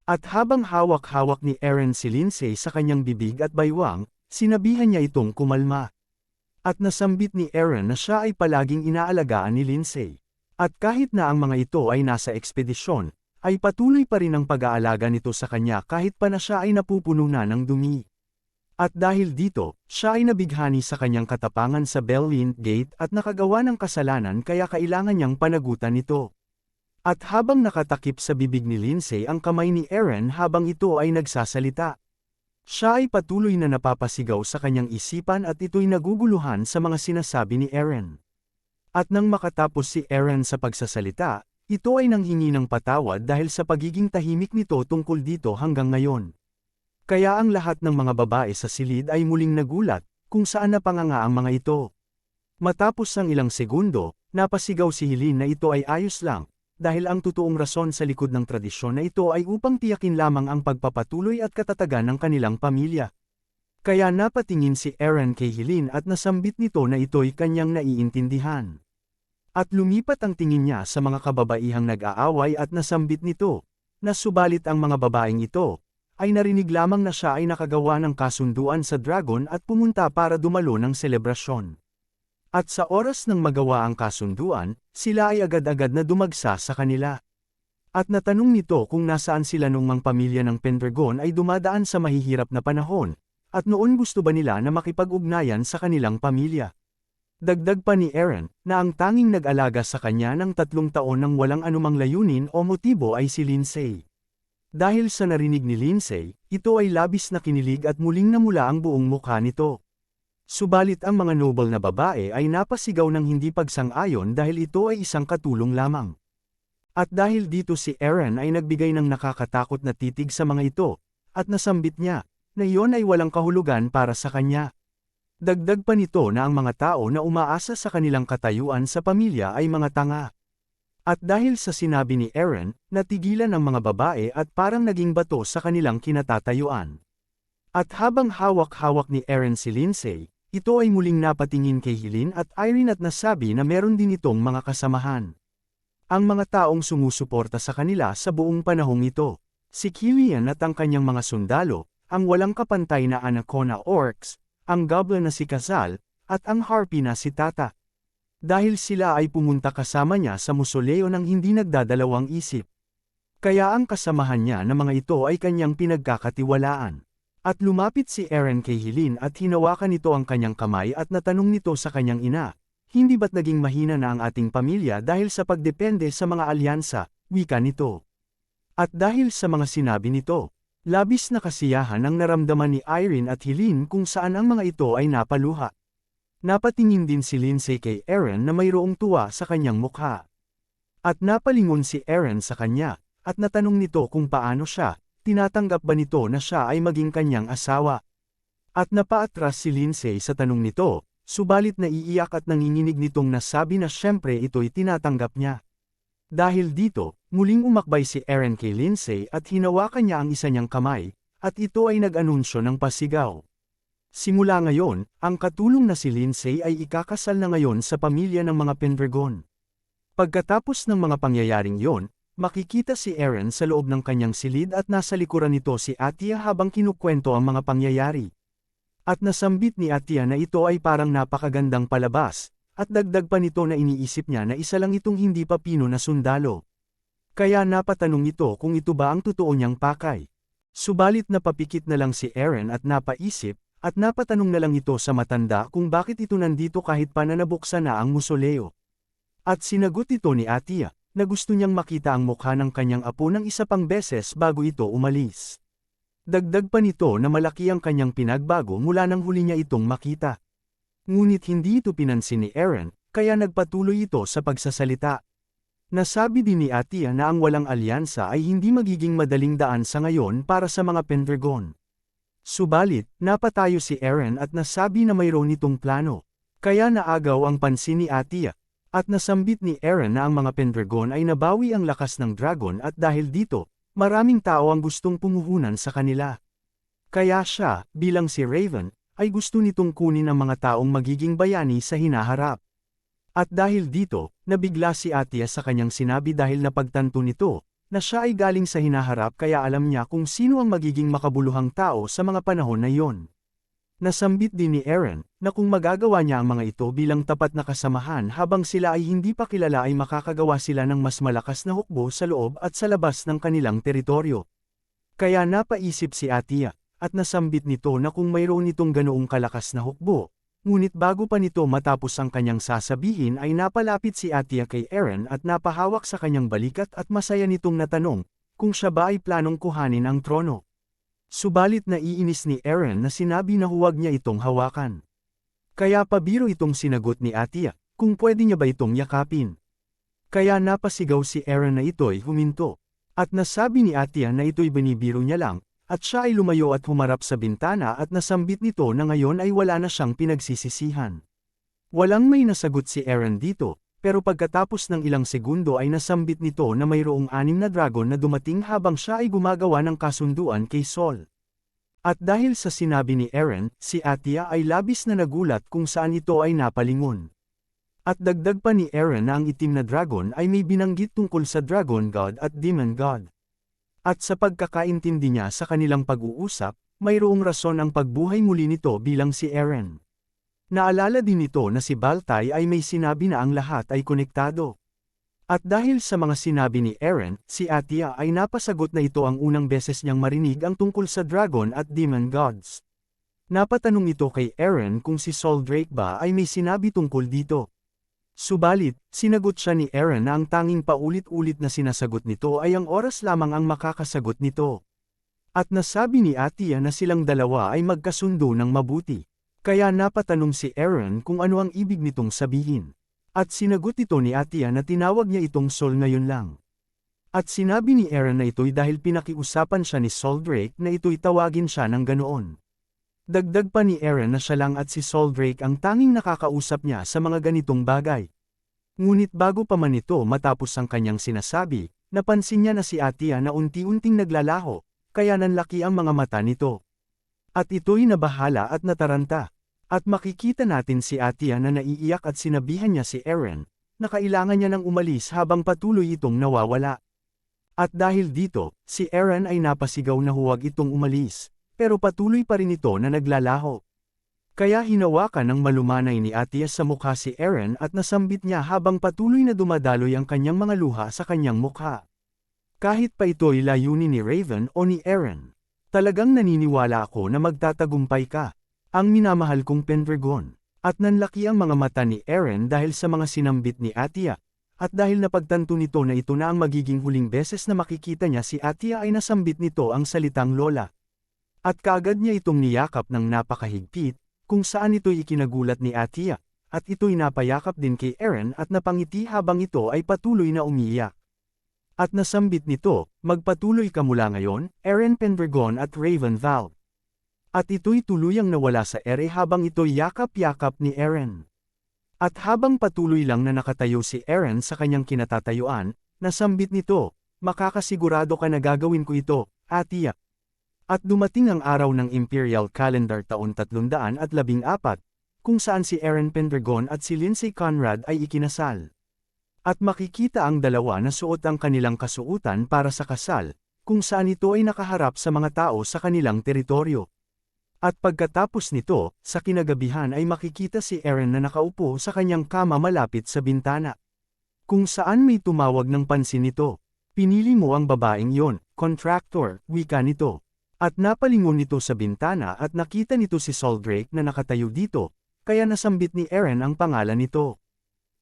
A: At habang hawak-hawak ni Aaron si Lindsay sa kanyang bibig at baywang, sinabihan niya itong kumalma. At nasambit ni Aaron na siya ay palaging inaalagaan ni Lindsay. At kahit na ang mga ito ay nasa ekspedisyon, ay patuloy pa rin ang pag-aalaga nito sa kanya kahit pa na siya ay napupuno na ng dumi. At dahil dito, siya ay nabighani sa kanyang katapangan sa Bellwind Gate at nakagawa ng kasalanan kaya kailangan niyang panagutan ito. At habang nakatakip sa bibig ni Lindsay ang kamay ni Eren habang ito ay nagsasalita. Siya ay patuloy na napapasigaw sa kanyang isipan at ito'y naguguluhan sa mga sinasabi ni Eren. At nang makatapos si Eren sa pagsasalita, ito ay nanghingi ng patawad dahil sa pagiging tahimik nito tungkol dito hanggang ngayon. Kaya ang lahat ng mga babae sa silid ay muling nagulat, kung saan napanganga ang mga ito. Matapos ang ilang segundo, napasigaw si Helene na ito ay ayos lang, dahil ang totoong rason sa likod ng tradisyon na ito ay upang tiyakin lamang ang pagpapatuloy at katatagan ng kanilang pamilya. Kaya napatingin si Eren kay Helene at nasambit nito na ito'y kanyang naiintindihan. At lumipat ang tingin niya sa mga kababaihang nag-aaway at nasambit nito, na subalit ang mga babaeng ito, ay narinig lamang na siya ay nakagawa ng kasunduan sa dragon at pumunta para dumalo ng selebrasyon. At sa oras ng magawa ang kasunduan, sila ay agad-agad na dumagsa sa kanila. At natanong nito kung nasaan sila nung mga pamilya ng Pendragon ay dumadaan sa mahihirap na panahon, at noon gusto ba nila na makipag-ugnayan sa kanilang pamilya. Dagdag pa ni Eren, na ang tanging nag-alaga sa kanya ng 3 taon ng walang anumang layunin o motibo ay si Lindsay. Dahil sa narinig ni Lindsay, ito ay labis na kinilig at muling namula ang buong mukha nito. Subalit ang mga noble na babae ay napasigaw ng hindi pagsang-ayon dahil ito ay isang katulong lamang. At dahil dito si Eren ay nagbigay ng nakakatakot na titig sa mga ito, at nasambit niya, na iyon ay walang kahulugan para sa kanya. Dagdag pa nito na ang mga tao na umaasa sa kanilang katayuan sa pamilya ay mga tanga. At dahil sa sinabi ni Eren, natigilan ang mga babae at parang naging bato sa kanilang kinatatayuan. At habang hawak-hawak ni Eren si Lindsay, ito ay muling napatingin kay Helene at Irene at nasabi na meron din itong mga kasamahan. Ang mga taong sumusuporta sa kanila sa buong panahong ito, si Killian at ang kanyang mga sundalo, ang walang kapantay na Anaconda Orcs, ang goblin na si Kazal, at ang harpy na si Tata. Dahil sila ay pumunta kasama niya sa musoleo nang hindi nagdadalawang isip. Kaya ang kasamahan niya na mga ito ay kanyang pinagkakatiwalaan. At lumapit si Eren kay Helene at hinawakan nito ang kanyang kamay at natanong nito sa kanyang ina, hindi ba't naging mahina na ang ating pamilya dahil sa pagdepende sa mga alyansa, wika nito. At dahil sa mga sinabi nito, labis na kasiyahan ang naramdaman ni Irene at Helene kung saan ang mga ito ay napaluha. Napatingin din si Lindsay kay Eren na mayroong tuwa sa kanyang mukha. At napalingon si Eren sa kanya, at natanong nito kung paano siya, tinatanggap ba nito na siya ay maging kanyang asawa. At napaatras si Lindsay sa tanong nito, subalit naiiyak at nanginginig nitong nasabi na syempre ito'y tinatanggap niya. Dahil dito, muling umakbay si Eren kay Lindsay at hinawakan niya ang isa niyang kamay, at ito ay nag-anunsyo ng pasigaw. Simula ngayon, ang katulong na si Lindsay ay ikakasal na ngayon sa pamilya ng mga Pendragon. Pagkatapos ng mga pangyayaring yon, makikita si Eren sa loob ng kanyang silid at nasa likuran nito si Atia habang kinukwento ang mga pangyayari. At nasambit ni Atia na ito ay parang napakagandang palabas, at dagdag pa nito na iniisip niya na isa lang itong hindi papino na sundalo. Kaya napatanong ito kung ito ba ang totoo niyang pakay. Subalit napapikit na lang si Eren at napaisip, at napatanong na lang ito sa matanda kung bakit ito nandito kahit pa na nabuksan na ang musoleo. At sinagot ito ni Atia, na gusto niyang makita ang mukha ng kanyang apo ng isa pang beses bago ito umalis. Dagdag pa nito na malaki ang kanyang pinagbago mula nang huli niya itong makita. Ngunit hindi ito pinansin ni Eren, kaya nagpatuloy ito sa pagsasalita. Nasabi din ni Atia na ang walang alyansa ay hindi magiging madaling daan sa ngayon para sa mga Pendragon. Subalit, napatayo si Eren at nasabi na mayroon itong plano. Kaya naagaw ang pansin ni Atia. At nasambit ni Eren na ang mga Pendragon ay nabawi ang lakas ng dragon at dahil dito, maraming tao ang gustong pumuhunan sa kanila. Kaya siya, bilang si Raven, ay gusto nitong kunin ang mga taong magiging bayani sa hinaharap. At dahil dito, nabigla si Atia sa kanyang sinabi dahil napagtanto nito, na siya ay galing sa hinaharap kaya alam niya kung sino ang magiging makabuluhang tao sa mga panahon na iyon. Nasambit din ni Eren, na kung magagawa niya ang mga ito bilang tapat na kasamahan habang sila ay hindi pa kilala ay makakagawa sila ng mas malakas na hukbo sa loob at sa labas ng kanilang teritoryo. Kaya napaisip si Atia, at nasambit nito na kung mayroon itong ganoong kalakas na hukbo. Ngunit bago pa nito matapos ang kanyang sasabihin ay napalapit si Attia kay Eren at napahawak sa kanyang balikat at masaya nitong natanong, kung siya ba ay planong kuhanin ang trono. Subalit naiinis ni Eren na sinabi na huwag niya itong hawakan. Kaya pabiro itong sinagot ni Attia, kung pwede niya ba itong yakapin. Kaya napasigaw si Eren na ito'y huminto. At nasabi ni Attia na ito'y binibiro niya lang, at siya ay lumayo at humarap sa bintana at nasambit nito na ngayon ay wala na siyang pinagsisisihan. Walang may nasagot si Eren dito, pero pagkatapos ng ilang segundo ay nasambit nito na mayroong 6 na dragon na dumating habang siya ay gumagawa ng kasunduan kay Sol. At dahil sa sinabi ni Eren, si Attia ay labis na nagulat kung saan ito ay napalingon. At dagdag pa ni Eren na ang itim na dragon ay may binanggit tungkol sa Dragon God at Demon God. At sa pagkakaintindi niya sa kanilang pag-uusap, mayroong rason ang pagbuhay muli nito bilang si Eren. Naalala din nito na si Baltay ay may sinabi na ang lahat ay konektado. At dahil sa mga sinabi ni Eren, si Attia ay napasagot na ito ang unang beses niyang marinig ang tungkol sa Dragon at Demon Gods. Napatanong ito kay Eren kung si Sol Drake ba ay may sinabi tungkol dito. Subalit, sinagot siya ni Eren na ang tanging paulit-ulit na sinasagot nito ay ang oras lamang ang makakasagot nito. At nasabi ni Attia na silang dalawa ay magkasundo ng mabuti. Kaya napatanong si Eren kung ano ang ibig nitong sabihin. At sinagot ito ni Attia na tinawag niya itong Sol ngayon lang. At sinabi ni Eren na ito'y dahil pinakiusapan siya ni Sol Drake na ito'y tawagin siya ng ganoon. Dagdag pa ni Eren na siya lang at si Sol Drake ang tanging nakakausap niya sa mga ganitong bagay. Ngunit bago pa man ito matapos ang kanyang sinasabi, napansin niya na si Attia na unti-unting naglalaho, kaya nanlaki ang mga mata nito. At ito'y nabahala at nataranta. At makikita natin si Attia na naiiyak at sinabihan niya si Eren, na kailangan niya nang umalis habang patuloy itong nawawala. At dahil dito, si Eren ay napasigaw na huwag itong umalis. Pero patuloy pa rin ito na naglalaho. Kaya hinawakan ng malumanay ni Attia sa mukha si Eren at nasambit niya habang patuloy na dumadaloy ang kanyang mga luha sa kanyang mukha. Kahit pa ito'y layunin ni Raven o ni Eren. Talagang naniniwala ako na magtatagumpay ka, ang minamahal kong Pendragon. At nanlaki ang mga mata ni Eren dahil sa mga sinambit ni Attia. At dahil napagtanto nito na ito na ang magiging huling beses na makikita niya si Attia ay nasambit nito ang salitang lola. At kaagad niya itong niyakap ng napakahigpit, kung saan ito'y ikinagulat ni Attia, at ito'y napayakap din kay Eren at napangiti habang ito ay patuloy na umiiyak. At nasambit nito, magpatuloy ka mula ngayon, Eren Pendragon at Raven Val. At ito'y tuluyang nawala sa ere habang ito'y yakap-yakap ni Eren. At habang patuloy lang na nakatayo si Eren sa kanyang kinatatayuan, nasambit nito, makakasigurado ka na gagawin ko ito, Attia. At dumating ang araw ng Imperial Calendar taon 314, kung saan si Eren Pendragon at si Lindsay Conrad ay ikinasal. At makikita ang dalawa na suot ang kanilang kasuotan para sa kasal, kung saan ito ay nakaharap sa mga tao sa kanilang teritoryo. At pagkatapos nito, sa kinagabihan ay makikita si Eren na nakaupo sa kanyang kama malapit sa bintana. Kung saan may tumawag ng pansin nito. Pinili mo ang babaeng yon, contractor, wika nito. At napalingon nito sa bintana at nakita nito si Sol Drake na nakatayo dito, kaya nasambit ni Eren ang pangalan nito.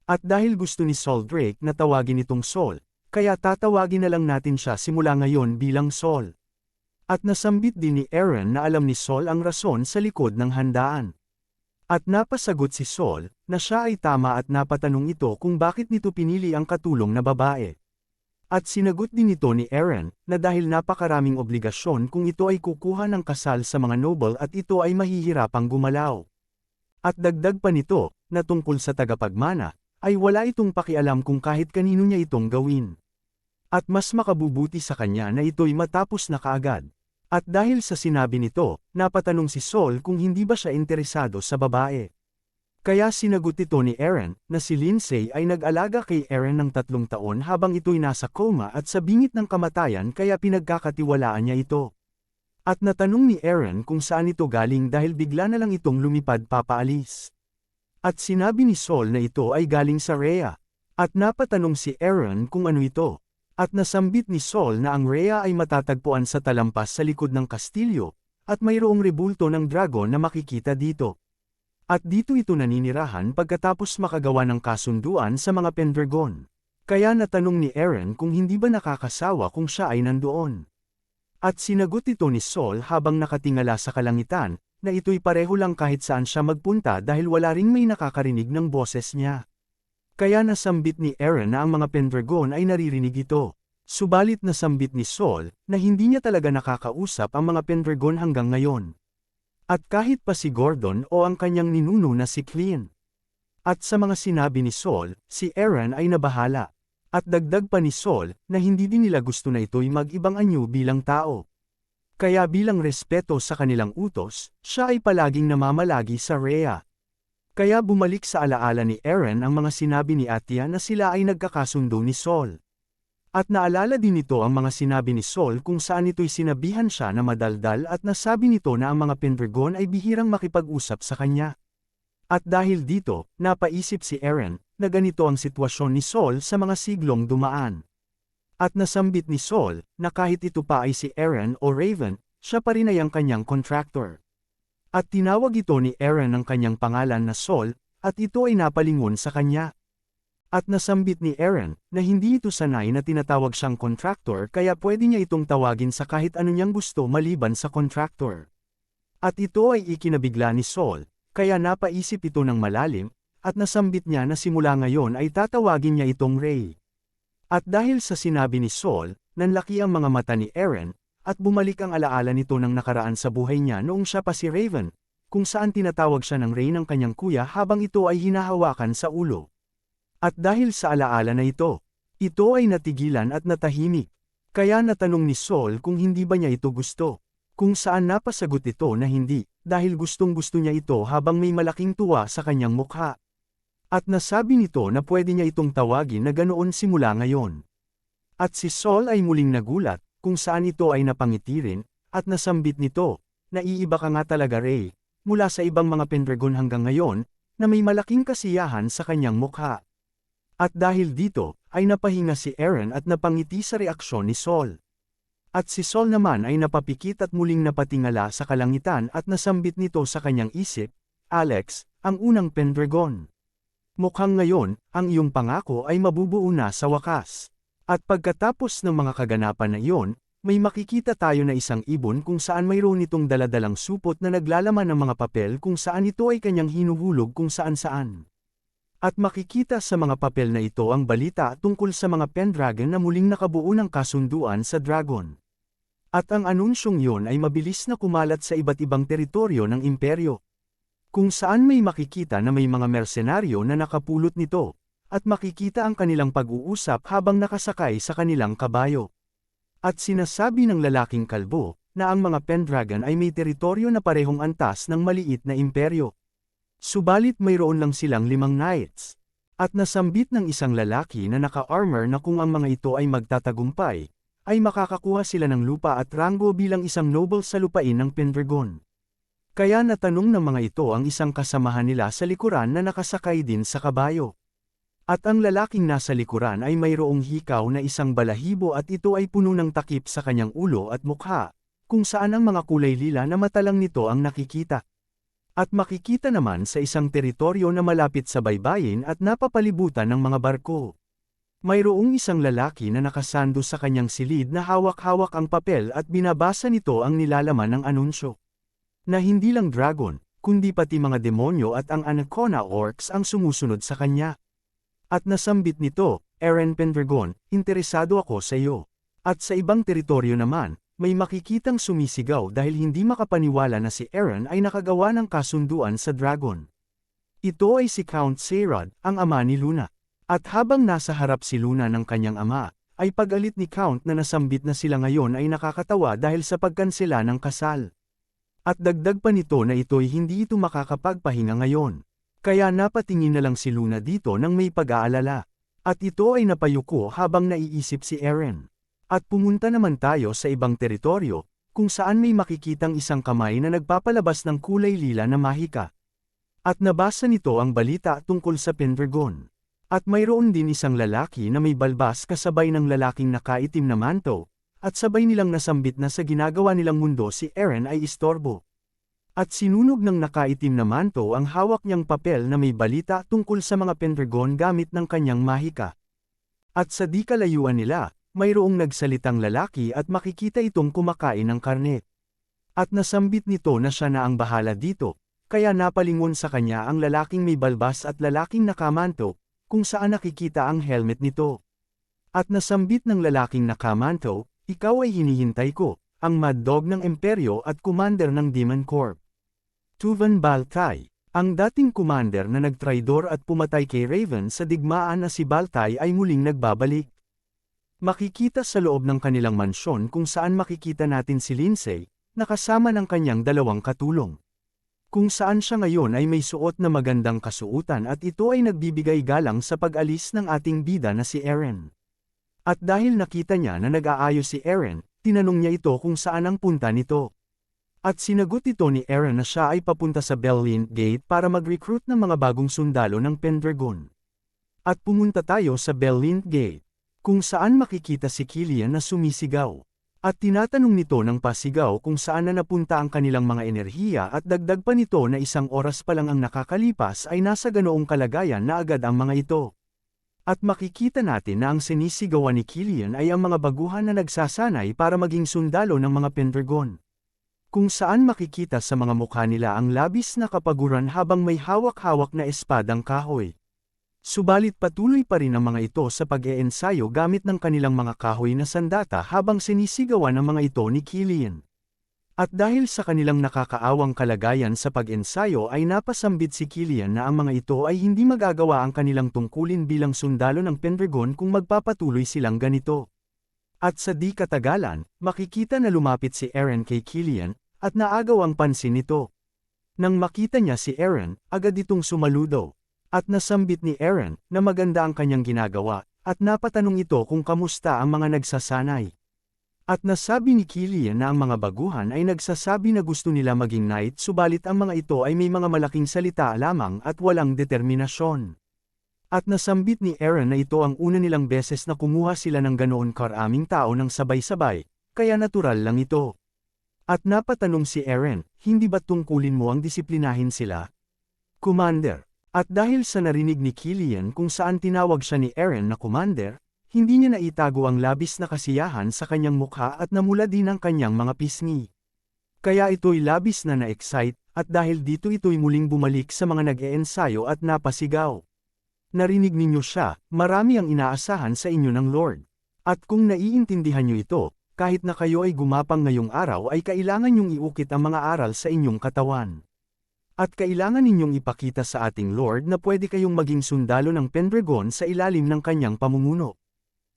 A: At dahil gusto ni Sol Drake na tawagin itong Sol, kaya tatawagin na lang natin siya simula ngayon bilang Sol. At nasambit din ni Eren na alam ni Sol ang rason sa likod ng handaan. At napasagot si Sol, na siya ay tama at napatanong ito kung bakit nito pinili ang katulong na babae. At sinagot din ito ni Eren, na dahil napakaraming obligasyon kung ito ay kukuha ng kasal sa mga noble at ito ay mahihirapang gumalaw. At dagdag pa nito, na tungkol sa tagapagmana, ay wala itong pakialam kung kahit kanino niya itong gawin. At mas makabubuti sa kanya na ito'y matapos na kaagad. At dahil sa sinabi nito, napatanong si Sol kung hindi ba siya interesado sa babae. Kaya sinagot ito ni Eren, na si Lindsay ay nag-alaga kay Eren ng 3 taon habang ito'y nasa coma at sa bingit ng kamatayan kaya pinagkakatiwalaan niya ito. At natanong ni Eren kung saan ito galing dahil bigla na lang itong lumipad papaalis. At sinabi ni Sol na ito ay galing sa Rhea. At napatanong si Eren kung ano ito. At nasambit ni Sol na ang Rhea ay matatagpuan sa talampas sa likod ng kastilyo, at mayroong rebulto ng dragon na makikita dito. At dito ito naninirahan pagkatapos makagawa ng kasunduan sa mga Pendragon. Kaya natanong ni Eren kung hindi ba nakakasawa kung siya ay nandoon. At sinagot ito ni Sol habang nakatingala sa kalangitan, na ito'y pareho lang kahit saan siya magpunta dahil wala ring may nakakarinig ng boses niya. Kaya nasambit ni Eren na ang mga Pendragon ay naririnig ito. Subalit nasambit ni Sol, na hindi niya talaga nakakausap ang mga Pendragon hanggang ngayon. At kahit pa si Gordon o ang kanyang ninuno na si Clean. At sa mga sinabi ni Sol, si Eren ay nabahala. At dagdag pa ni Sol, na hindi din nila gusto na ito'y mag-ibang anyo bilang tao. Kaya bilang respeto sa kanilang utos, siya ay palaging namamalagi sa Rhea. Kaya bumalik sa alaala ni Eren ang mga sinabi ni Atia na sila ay nagkakasundo ni Sol. At naalala din nito ang mga sinabi ni Sol kung saan ito'y sinabihan siya na madaldal at nasabi nito na ang mga Pendragon ay bihirang makipag-usap sa kanya. At dahil dito, napaisip si Eren, na ganito ang sitwasyon ni Sol sa mga siglong dumaan. At nasambit ni Sol, na kahit ito pa ay si Eren o Raven, siya pa rin ay ang kanyang contractor. At tinawag ito ni Eren ang kanyang pangalan na Sol, at ito ay napalingon sa kanya. At nasambit ni Eren, na hindi ito sanay na tinatawag siyang contractor kaya pwede niya itong tawagin sa kahit ano niyang gusto maliban sa contractor. At ito ay ikinabigla ni Sol, kaya napaisip ito ng malalim, at nasambit niya na simula ngayon ay tatawagin niya itong Ray. At dahil sa sinabi ni Sol, nanlaki ang mga mata ni Eren, at bumalik ang alaala nito ng nakaraan sa buhay niya noong siya pa si Raven, kung saan tinatawag siya ng Ray ng kanyang kuya habang ito ay hinahawakan sa ulo. At dahil sa alaala na ito ay natigilan at natahimik. Kaya natanong ni Sol kung hindi ba niya ito gusto. Kung saan napasagot ito na hindi, dahil gustong-gusto niya ito habang may malaking tuwa sa kanyang mukha. At nasabi nito na pwede niya itong tawagin na ganoon simula ngayon. At si Sol ay muling nagulat, kung saan ito ay napangiti rin, at nasambit nito, na iiba ka nga talaga Ray, mula sa ibang mga Pendragon hanggang ngayon, na may malaking kasiyahan sa kanyang mukha. At dahil dito, ay napahinga si Eren at napangiti sa reaksyon ni Sol. At si Sol naman ay napapikit at muling napatingala sa kalangitan at nasambit nito sa kanyang isip, Alex, ang unang Pendragon. Mukhang ngayon, ang iyong pangako ay mabubuo na sa wakas. At pagkatapos ng mga kaganapan na iyon, may makikita tayo na isang ibon kung saan mayroon itong daladalang supot na naglalaman ng mga papel kung saan ito ay kanyang hinuhulog kung saan-saan. At makikita sa mga papel na ito ang balita tungkol sa mga Pendragon na muling nakabuo ng kasunduan sa Dragon. At ang anunsyong iyon ay mabilis na kumalat sa iba't ibang teritoryo ng imperyo. Kung saan may makikita na may mga mersenaryo na nakapulot nito, at makikita ang kanilang pag-uusap habang nakasakay sa kanilang kabayo. At sinasabi ng lalaking kalbo, na ang mga Pendragon ay may teritoryo na parehong antas ng maliit na imperyo. Subalit mayroon lang silang 5 knights. At nasambit ng isang lalaki na naka-armor na kung ang mga ito ay magtatagumpay, ay makakakuha sila ng lupa at ranggo bilang isang noble sa lupain ng Pendragon. Kaya natanong ng mga ito ang isang kasamahan nila sa likuran na nakasakay din sa kabayo. At ang lalaking nasa likuran ay mayroong hikaw na isang balahibo at ito ay puno ng takip sa kanyang ulo at mukha, kung saan ang mga kulay lila na mata lang nito ang nakikita. At makikita naman sa isang teritoryo na malapit sa baybayin at napapalibutan ng mga barko. Mayroong isang lalaki na nakasando sa kanyang silid na hawak-hawak ang papel at binabasa nito ang nilalaman ng anunsyo. Na hindi lang dragon, kundi pati mga demonyo at ang Anaconda Orcs ang sumusunod sa kanya. At nasambit nito, Eren Pendragon, interesado ako sa iyo. At sa ibang teritoryo naman, may makikitang sumisigaw dahil hindi makapaniwala na si Eren ay nakagawa ng kasunduan sa dragon. Ito ay si Count Sayrod, ang ama ni Luna. At habang nasa harap si Luna ng kanyang ama, ay pagalit ni Count na nasambit na sila ngayon ay nakakatawa dahil sa pagkansela ng kasal. At dagdag pa nito na ito'y hindi ito makakapagpahinga ngayon. Kaya napatingin na lang si Luna dito nang may pag-aalala. At ito ay napayuko habang naiisip si Eren. At pumunta naman tayo sa ibang teritoryo, kung saan may makikitang isang kamay na nagpapalabas ng kulay lila na mahika. At nabasa nito ang balita tungkol sa Pendragon. At mayroon din isang lalaki na may balbas kasabay ng lalaking nakaitim na manto, at sabay nilang nasambit na sa ginagawa nilang mundo si Eren ay istorbo. At sinunog ng nakaitim na manto ang hawak niyang papel na may balita tungkol sa mga Pendragon gamit ng kanyang mahika. At sa di kalayuan nila, mayroong nagsalitang lalaki at makikita itong kumakain ng karne. At nasambit nito na siya na ang bahala dito, kaya napalingon sa kanya ang lalaking may balbas at lalaking nakamanto, kung saan nakikita ang helmet nito. At nasambit ng lalaking nakamanto, ikaw ay hinihintay ko, ang Mad Dog ng Imperyo at Commander ng Demon Corp. Tuvan Baltay, ang dating commander na nagtraidor at pumatay kay Raven sa digmaan na si Baltay ay muling nagbabalik. Makikita sa loob ng kanilang mansyon kung saan makikita natin si Lindsay, nakasama ng kanyang dalawang katulong. Kung saan siya ngayon ay may suot na magandang kasuutan at ito ay nagbibigay galang sa pag-alis ng ating bida na si Eren. At dahil nakita niya na nag-aayos si Eren, tinanong niya ito kung saan ang punta nito. At sinagot ito ni Eren na siya ay papunta sa Bellwind Gate para mag-recruit ng mga bagong sundalo ng Pendragon. At pumunta tayo sa Bellwind Gate, kung saan makikita si Killian na sumisigaw. At tinatanong nito ng pasigaw kung saan na napunta ang kanilang mga enerhiya at dagdag pa nito na 1 oras pa lang ang nakakalipas ay nasa ganoong kalagayan na agad ang mga ito. At makikita natin na ang sinisigawan ni Killian ay ang mga baguhan na nagsasanay para maging sundalo ng mga Pendragon. Kung saan makikita sa mga mukha nila ang labis na kapaguran habang may hawak-hawak na espadang kahoy. Subalit patuloy pa rin ang mga ito sa pag-eensayo gamit ng kanilang mga kahoy na sandata habang sinisigawan ang mga ito ni Killian. At dahil sa kanilang nakakaawang kalagayan sa pag-ensayo ay napasambit si Killian na ang mga ito ay hindi magagawa ang kanilang tungkulin bilang sundalo ng Pendragon kung magpapatuloy silang ganito. At sa di katagalan, makikita na lumapit si Eren kay Killian, at naagaw ang pansin nito. Nang makita niya si Eren, agad itong sumaludo. At nasambit ni Eren na maganda ang kanyang ginagawa, at napatanong ito kung kamusta ang mga nagsasanay. At nasabi ni Killian na ang mga baguhan ay nagsasabi na gusto nila maging knight subalit ang mga ito ay may mga malaking salita lamang at walang determinasyon. At nasambit ni Eren na ito ang una nilang beses na kumuha sila ng ganoon karaming tao ng sabay-sabay, kaya natural lang ito. At napatanong si Eren, hindi ba tungkulin mo ang disiplinahin sila? Commander. At dahil sa narinig ni Killian kung saan tinawag siya ni Eren na Commander, hindi niya naitago ang labis na kasiyahan sa kanyang mukha at namula din ang kanyang mga pisngi. Kaya ito'y labis na na-excite, at dahil dito ito'y muling bumalik sa mga nag-eensayo at napasigaw. Narinig ninyo siya, marami ang inaasahan sa inyo ng Lord. At kung naiintindihan nyo ito, kahit na kayo ay gumapang ngayong araw ay kailangan nyong iukit ang mga aral sa inyong katawan. At kailangan ninyong ipakita sa ating Lord na pwede kayong maging sundalo ng Pendragon sa ilalim ng kanyang pamumuno.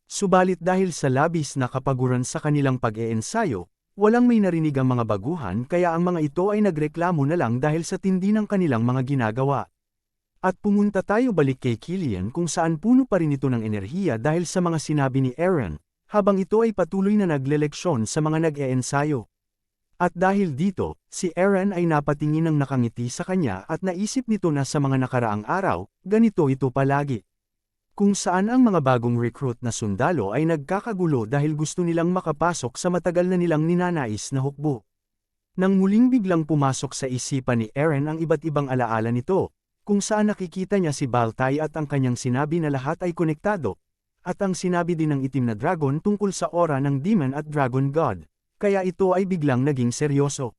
A: Subalit dahil sa labis na kapaguran sa kanilang pag-eensayo, walang may narinig ang mga baguhan kaya ang mga ito ay nagreklamo na lang dahil sa tindi ng kanilang mga ginagawa. At pumunta tayo balik kay Killian kung saan puno pa rin ito ng enerhiya dahil sa mga sinabi ni Eren, habang ito ay patuloy na nagleleksyon sa mga nag-eensayo. At dahil dito, si Eren ay napatingin ng nakangiti sa kanya at naisip nito na sa mga nakaraang araw, ganito ito palagi. Kung saan ang mga bagong recruit na sundalo ay nagkakagulo dahil gusto nilang makapasok sa matagal na nilang ninanais na hukbo. Nang muling biglang pumasok sa isipan ni Eren ang iba't ibang alaala nito, kung saan nakikita niya si Baltay at ang kanyang sinabi na lahat ay konektado, at ang sinabi din ng itim na dragon tungkol sa aura ng demon at dragon god, kaya ito ay biglang naging seryoso.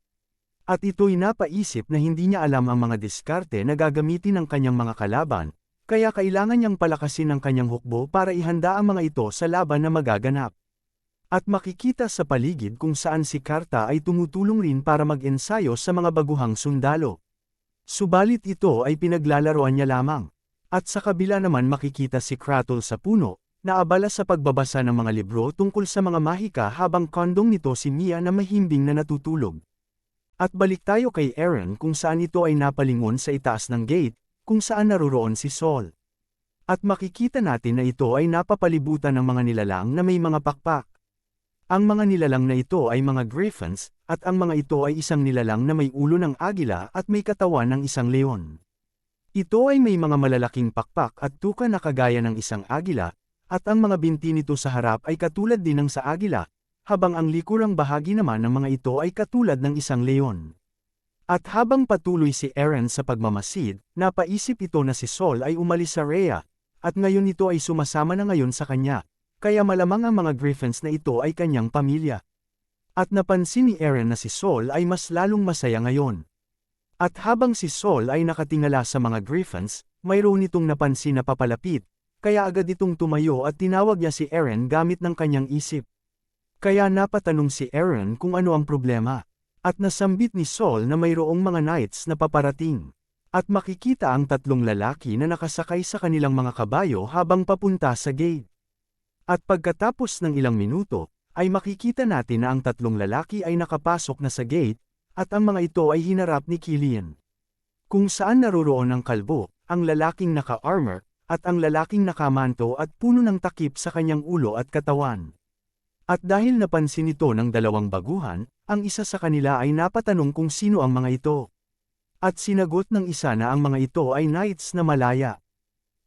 A: At ito'y napaisip na hindi niya alam ang mga diskarte na gagamitin ng kanyang mga kalaban, kaya kailangan niyang palakasin ang kanyang hukbo para ihanda ang mga ito sa laban na magaganap. At makikita sa paligid kung saan si Karta ay tumutulong rin para mag-ensayo sa mga baguhang sundalo. Subalit ito ay pinaglalaroan niya lamang. At sa kabila naman makikita si Kratos sa puno, na abala sa pagbabasa ng mga libro tungkol sa mga mahika habang kondong nito si Mia na mahimbing na natutulog. At balik tayo kay Eren kung saan ito ay napalingon sa itaas ng gate, kung saan naroroon si Sol. At makikita natin na ito ay napapalibutan ng mga nilalang na may mga pakpak. Ang mga nilalang na ito ay mga griffins, at ang mga ito ay isang nilalang na may ulo ng agila at may katawan ng isang leon. Ito ay may mga malalaking pakpak at tuka na kagaya ng isang agila, at ang mga binti nito sa harap ay katulad din ng sa agila, habang ang likurang bahagi naman ng mga ito ay katulad ng isang leon. At habang patuloy si Eren sa pagmamasid, napaisip ito na si Sol ay umalis sa Rhea, at ngayon ito ay sumasama na ngayon sa kanya, kaya malamang ang mga Griffins na ito ay kanyang pamilya. At napansin ni Eren na si Sol ay mas lalong masaya ngayon. At habang si Sol ay nakatingala sa mga Griffins, mayroon itong napansin na papalapit, kaya agad itong tumayo at tinawag niya si Eren gamit ng kanyang isip. Kaya napatanong si Eren kung ano ang problema. At nasambit ni Sol na mayroong mga knights na paparating. At makikita ang tatlong lalaki na nakasakay sa kanilang mga kabayo habang papunta sa gate. At pagkatapos ng ilang minuto, ay makikita natin na ang tatlong lalaki ay nakapasok na sa gate, at ang mga ito ay hinarap ni Killian. Kung saan naroroon ang kalbo, ang lalaking naka-armor, at ang lalaking nakamanto at puno ng takip sa kanyang ulo at katawan. At dahil napansin ito ng dalawang baguhan, ang isa sa kanila ay napatanong kung sino ang mga ito. At sinagot ng isa na ang mga ito ay knights na malaya.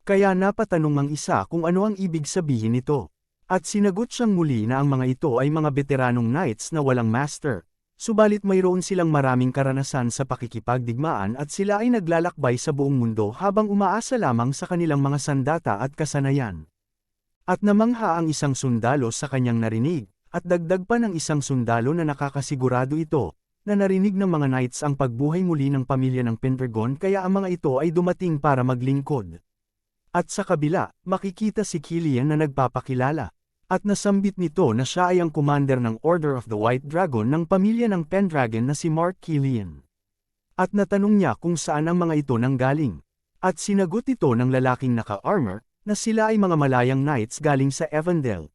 A: Kaya napatanong ang isa kung ano ang ibig sabihin nito. At sinagot siyang muli na ang mga ito ay mga veteranong knights na walang master. Subalit mayroon silang maraming karanasan sa pakikipagdigmaan at sila ay naglalakbay sa buong mundo habang umaasa lamang sa kanilang mga sandata at kasanayan. At namangha ang isang sundalo sa kanyang narinig. At dagdag pa ng isang sundalo na nakakasigurado ito, na narinig ng mga knights ang pagbuhay muli ng pamilya ng Pendragon kaya ang mga ito ay dumating para maglingkod. At sa kabila, makikita si Killian na nagpapakilala. At nasambit nito na siya ay ang commander ng Order of the White Dragon ng pamilya ng Pendragon na si Mark Killian. At natanong niya kung saan ang mga ito nanggaling. At sinagot ito ng lalaking naka-armor, na sila ay mga malayang knights galing sa Evandel.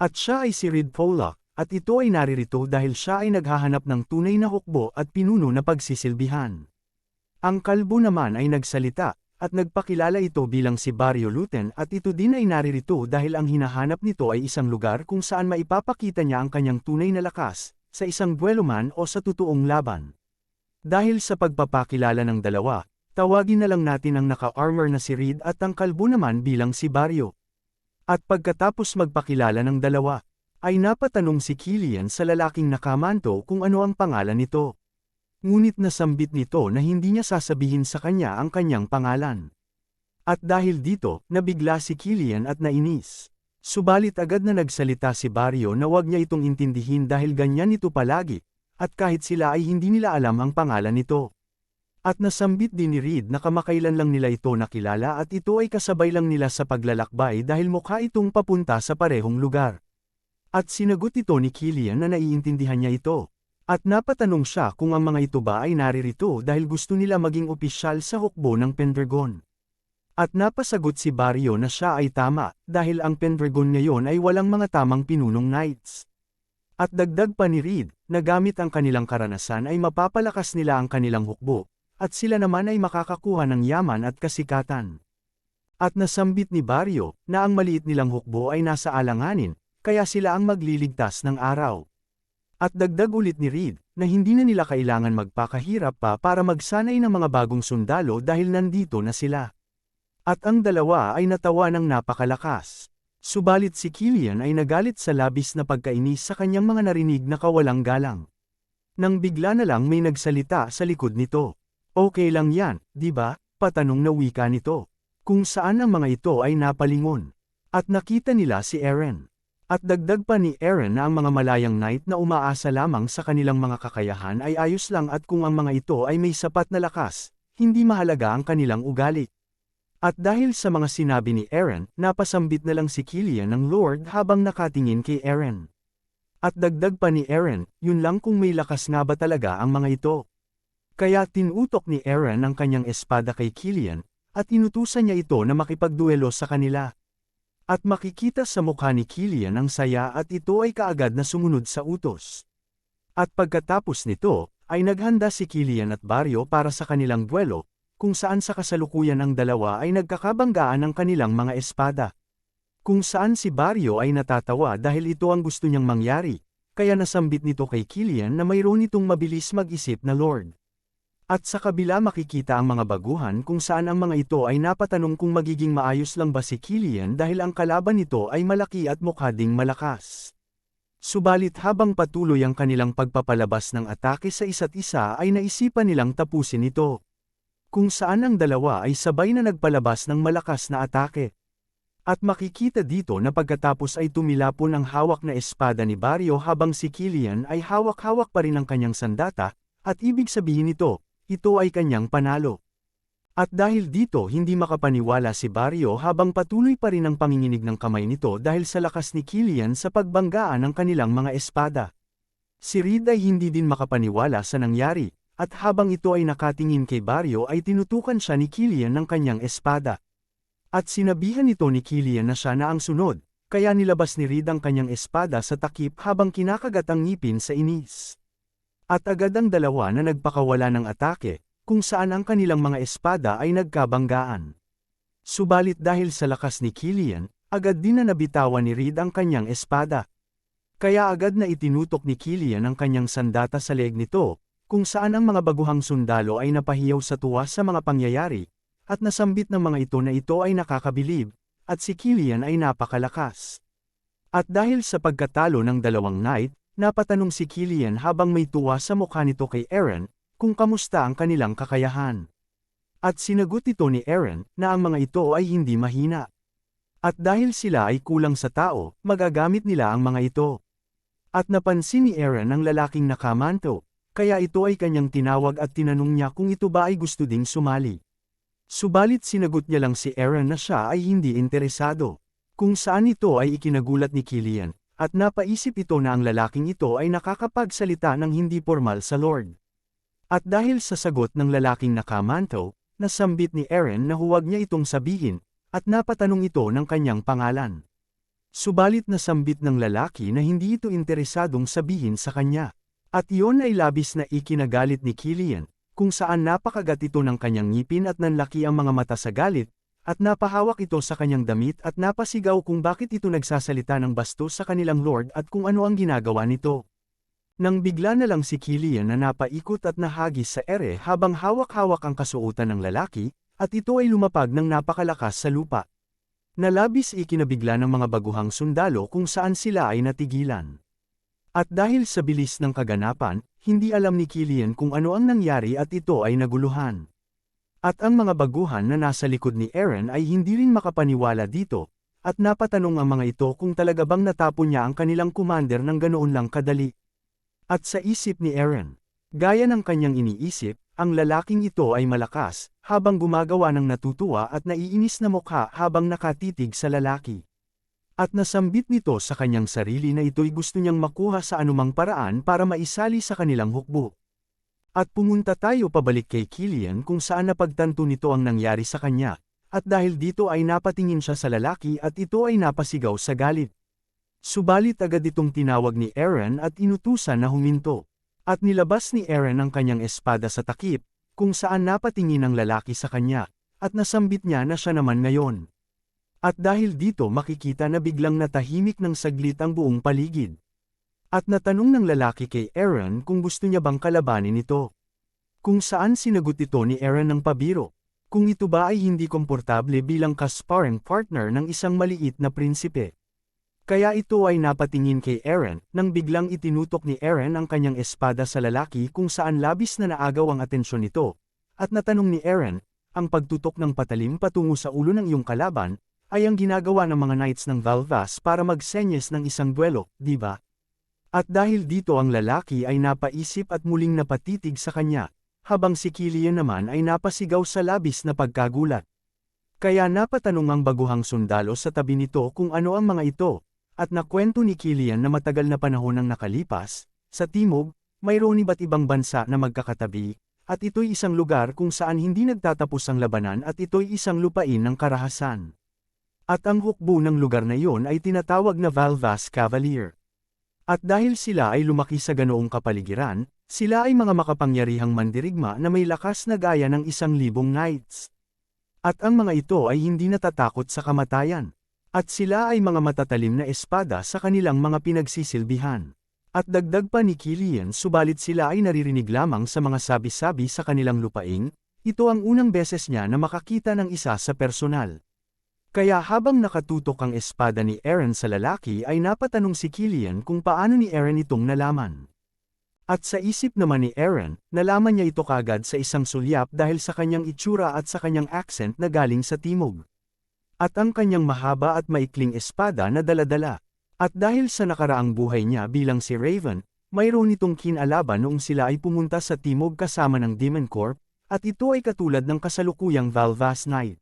A: At siya ay si Reed Pollock, at ito ay naririto dahil siya ay naghahanap ng tunay na hukbo at pinuno na pagsisilbihan. Ang kalbo naman ay nagsalita, at nagpakilala ito bilang si Barrio Luten at ito din ay naririto dahil ang hinahanap nito ay isang lugar kung saan maipapakita niya ang kanyang tunay na lakas, sa isang duelo man o sa totoong laban. Dahil sa pagpapakilala ng dalawa, tawagin na lang natin ang naka-armor na si Reed at ang kalbo naman bilang si Barrio. At pagkatapos magpakilala ng dalawa, ay napatanong si Killian sa lalaking nakamanto kung ano ang pangalan nito. Ngunit nasambit nito na hindi niya sasabihin sa kanya ang kanyang pangalan. At dahil dito, nabigla si Killian at nainis. Subalit agad na nagsalita si Barrio na wag niya itong intindihin dahil ganyan ito palagi, at kahit sila ay hindi nila alam ang pangalan nito. At nasambit din ni Reed na kamakailan lang nila ito nakilala at ito ay kasabay lang nila sa paglalakbay dahil mukha itong papunta sa parehong lugar. At sinagot ito ni Killian na naiintindihan niya ito. At napatanong siya kung ang mga ito ba ay naririto dahil gusto nila maging opisyal sa hukbo ng Pendragon. At napasagot si Barrio na siya ay tama dahil ang Pendragon ngayon ay walang mga tamang pinunong knights. At dagdag pa ni Reed, na gamit ang kanilang karanasan ay mapapalakas nila ang kanilang hukbo. At sila naman ay makakakuha ng yaman at kasikatan. At nasambit ni Barrio, na ang maliit nilang hukbo ay nasa alanganin, kaya sila ang magliligtas ng araw. At dagdag ulit ni Reed, na hindi na nila kailangan magpakahirap pa para magsanay ng mga bagong sundalo dahil nandito na sila. At ang dalawa ay natawa ng napakalakas. Subalit si Killian ay nagalit sa labis na pagkainis sa kanyang mga narinig na kawalang galang. Nang bigla na lang may nagsalita sa likod nito. Okay lang yan, di ba? Patanong na wika nito. Kung saan ang mga ito ay napalingon. At nakita nila si Eren. At dagdag pa ni Eren na ang mga malayang knight na umaasa lamang sa kanilang mga kakayahan ay ayos lang at kung ang mga ito ay may sapat na lakas, hindi mahalaga ang kanilang ugali. At dahil sa mga sinabi ni Eren, napasambit na lang si Killian ng Lord habang nakatingin kay Eren. At dagdag pa ni Eren, yun lang kung may lakas nga ba talaga ang mga ito. Kaya tinutok ni Eren ang kanyang espada kay Killian, at inutusan niya ito na makipagduelo sa kanila. At makikita sa mukha ni Killian ang saya at ito ay kaagad na sumunod sa utos. At pagkatapos nito, ay naghanda si Killian at Barrio para sa kanilang duelo, kung saan sa kasalukuyan ang dalawa ay nagkakabanggaan ng kanilang mga espada. Kung saan si Barrio ay natatawa dahil ito ang gusto niyang mangyari, kaya nasambit nito kay Killian na mayroon itong mabilis mag-isip na Lord. At sa kabila makikita ang mga baguhan kung saan ang mga ito ay napatanong kung magiging maayos lang ba si Killian dahil ang kalaban nito ay malaki at mukha ding malakas. Subalit habang patuloy ang kanilang pagpapalabas ng atake sa isa't isa ay naisipan nilang tapusin ito. Kung saan ang dalawa ay sabay na nagpalabas ng malakas na atake. At makikita dito na pagkatapos ay tumilapon ang hawak na espada ni Barrio habang si Killian ay hawak-hawak pa rin ang kanyang sandata, at ibig sabihin ito ay kanyang panalo. At dahil dito hindi makapaniwala si Barrio habang patuloy pa rin ang panginginig ng kamay nito dahil sa lakas ni Killian sa pagbanggaan ng kanilang mga espada. Si Reed ay hindi din makapaniwala sa nangyari, at habang ito ay nakatingin kay Barrio ay tinutukan siya ni Killian ng kanyang espada. At sinabihan nito ni Killian na siya na ang sunod, kaya nilabas ni Reed ang kanyang espada sa takip habang kinakagat ang ngipin sa inis. At agad ang dalawa na nagpakawala ng atake, kung saan ang kanilang mga espada ay nagkabanggaan. Subalit dahil sa lakas ni Killian, agad din na nabitawan ni Reed ang kanyang espada. Kaya agad na itinutok ni Killian ang kanyang sandata sa leeg nito, kung saan ang mga baguhang sundalo ay napahiyaw sa tuwa sa mga pangyayari, at nasambit ng mga ito na ito ay nakakabilib, at si Killian ay napakalakas. At dahil sa pagkatalo ng dalawang knight, napatanong si Killian habang may tuwa sa mukha nito kay Eren, kung kamusta ang kanilang kakayahan. At sinagot ito ni Eren na ang mga ito ay hindi mahina. At dahil sila ay kulang sa tao, magagamit nila ang mga ito. At napansin ni Eren ang lalaking nakamanto, kaya ito ay kanyang tinawag at tinanong niya kung ito ba ay gusto ding sumali. Subalit sinagot niya lang si Eren na siya ay hindi interesado. Kung saan ito ay ikinagulat ni Killian, at napaisip ito na ang lalaking ito ay nakakapagsalita ng hindi formal sa Lord. At dahil sa sagot ng lalaking nakamanto, nasambit ni Eren na huwag niya itong sabihin, at napatanong ito ng kanyang pangalan. Subalit nasambit ng lalaki na hindi ito interesadong sabihin sa kanya. At iyon ay labis na ikinagalit ni Killian, kung saan napakagat ito ng kanyang ngipin at nanlaki ang mga mata sa galit, at napahawak ito sa kanyang damit at napasigaw kung bakit ito nagsasalita ng bastos sa kanilang lord at kung ano ang ginagawa nito. Nang bigla na lang si Killian na napaikot at nahagis sa ere habang hawak-hawak ang kasuotan ng lalaki, at ito ay lumapag ng napakalakas sa lupa. Nalabis ikinabigla ng mga baguhang sundalo kung saan sila ay natigilan. At dahil sa bilis ng kaganapan, hindi alam ni Killian kung ano ang nangyari at ito ay naguluhan. At ang mga baguhan na nasa likod ni Eren ay hindi rin makapaniwala dito, at napatanong ang mga ito kung talaga bang natapon niya ang kanilang commander ng ganoon lang kadali. At sa isip ni Eren, gaya ng kanyang iniisip, ang lalaking ito ay malakas, habang gumagawa ng natutuwa at naiinis na mukha habang nakatitig sa lalaki. At nasambit nito sa kanyang sarili na ito'y gusto niyang makuha sa anumang paraan para maisali sa kanilang hukbo. At pumunta tayo pabalik kay Killian kung saan napagtanto nito ang nangyari sa kanya, at dahil dito ay napatingin siya sa lalaki at ito ay napasigaw sa galit. Subalit agad itong tinawag ni Eren at inutusan na huminto. At nilabas ni Eren ang kanyang espada sa takip, kung saan napatingin ang lalaki sa kanya, at nasambit niya na siya naman ngayon. At dahil dito makikita na biglang natahimik ng saglit ang buong paligid. At natanong ng lalaki kay Eren kung gusto niya bang kalabanin ito. Kung saan sinagot ito ni Eren ng pabiro, kung ito ba ay hindi komportable bilang ka-sparring partner ng isang maliit na prinsipe. Kaya ito ay napatingin kay Eren nang biglang itinutok ni Eren ang kanyang espada sa lalaki kung saan labis na naagaw ang atensyon nito. At natanong ni Eren, ang pagtutok ng patalim patungo sa ulo ng iyong kalaban, ay ang ginagawa ng mga knights ng Valvas para magsenyes ng isang duelo, di ba? At dahil dito ang lalaki ay napaisip at muling napatitig sa kanya, habang si Killian naman ay napasigaw sa labis na pagkagulat. Kaya napatanong ang baguhang sundalo sa tabi nito kung ano ang mga ito, at nakwento ni Killian na matagal na panahon ang nakalipas, sa timog, mayroon iba't ibang bansa na magkakatabi, at ito'y isang lugar kung saan hindi nagtatapos ang labanan at ito'y isang lupain ng karahasan. At ang hukbo ng lugar na iyon ay tinatawag na Valvas Cavalier. At dahil sila ay lumaki sa ganoong kapaligiran, sila ay mga makapangyarihang mandirigma na may lakas na gaya ng 1,000 knights. At ang mga ito ay hindi natatakot sa kamatayan. At sila ay mga matatalim na espada sa kanilang mga pinagsisilbihan. At dagdag pa ni Killian subalit sila ay naririnig lamang sa mga sabi-sabi sa kanilang lupaing, ito ang unang beses niya na makakita ng isa sa personal. Kaya habang nakatutok ang espada ni Eren sa lalaki ay napatanong si Killian kung paano ni Eren itong nalaman. At sa isip naman ni Eren, nalaman niya ito kagad sa isang sulyap dahil sa kanyang itsura at sa kanyang accent na galing sa timog. At ang kanyang mahaba at maikling espada na dala-dala. At dahil sa nakaraang buhay niya bilang si Raven, mayroon itong kinalaban noong sila ay pumunta sa timog kasama ng Demon Corp, at ito ay katulad ng kasalukuyang Valvas Knight.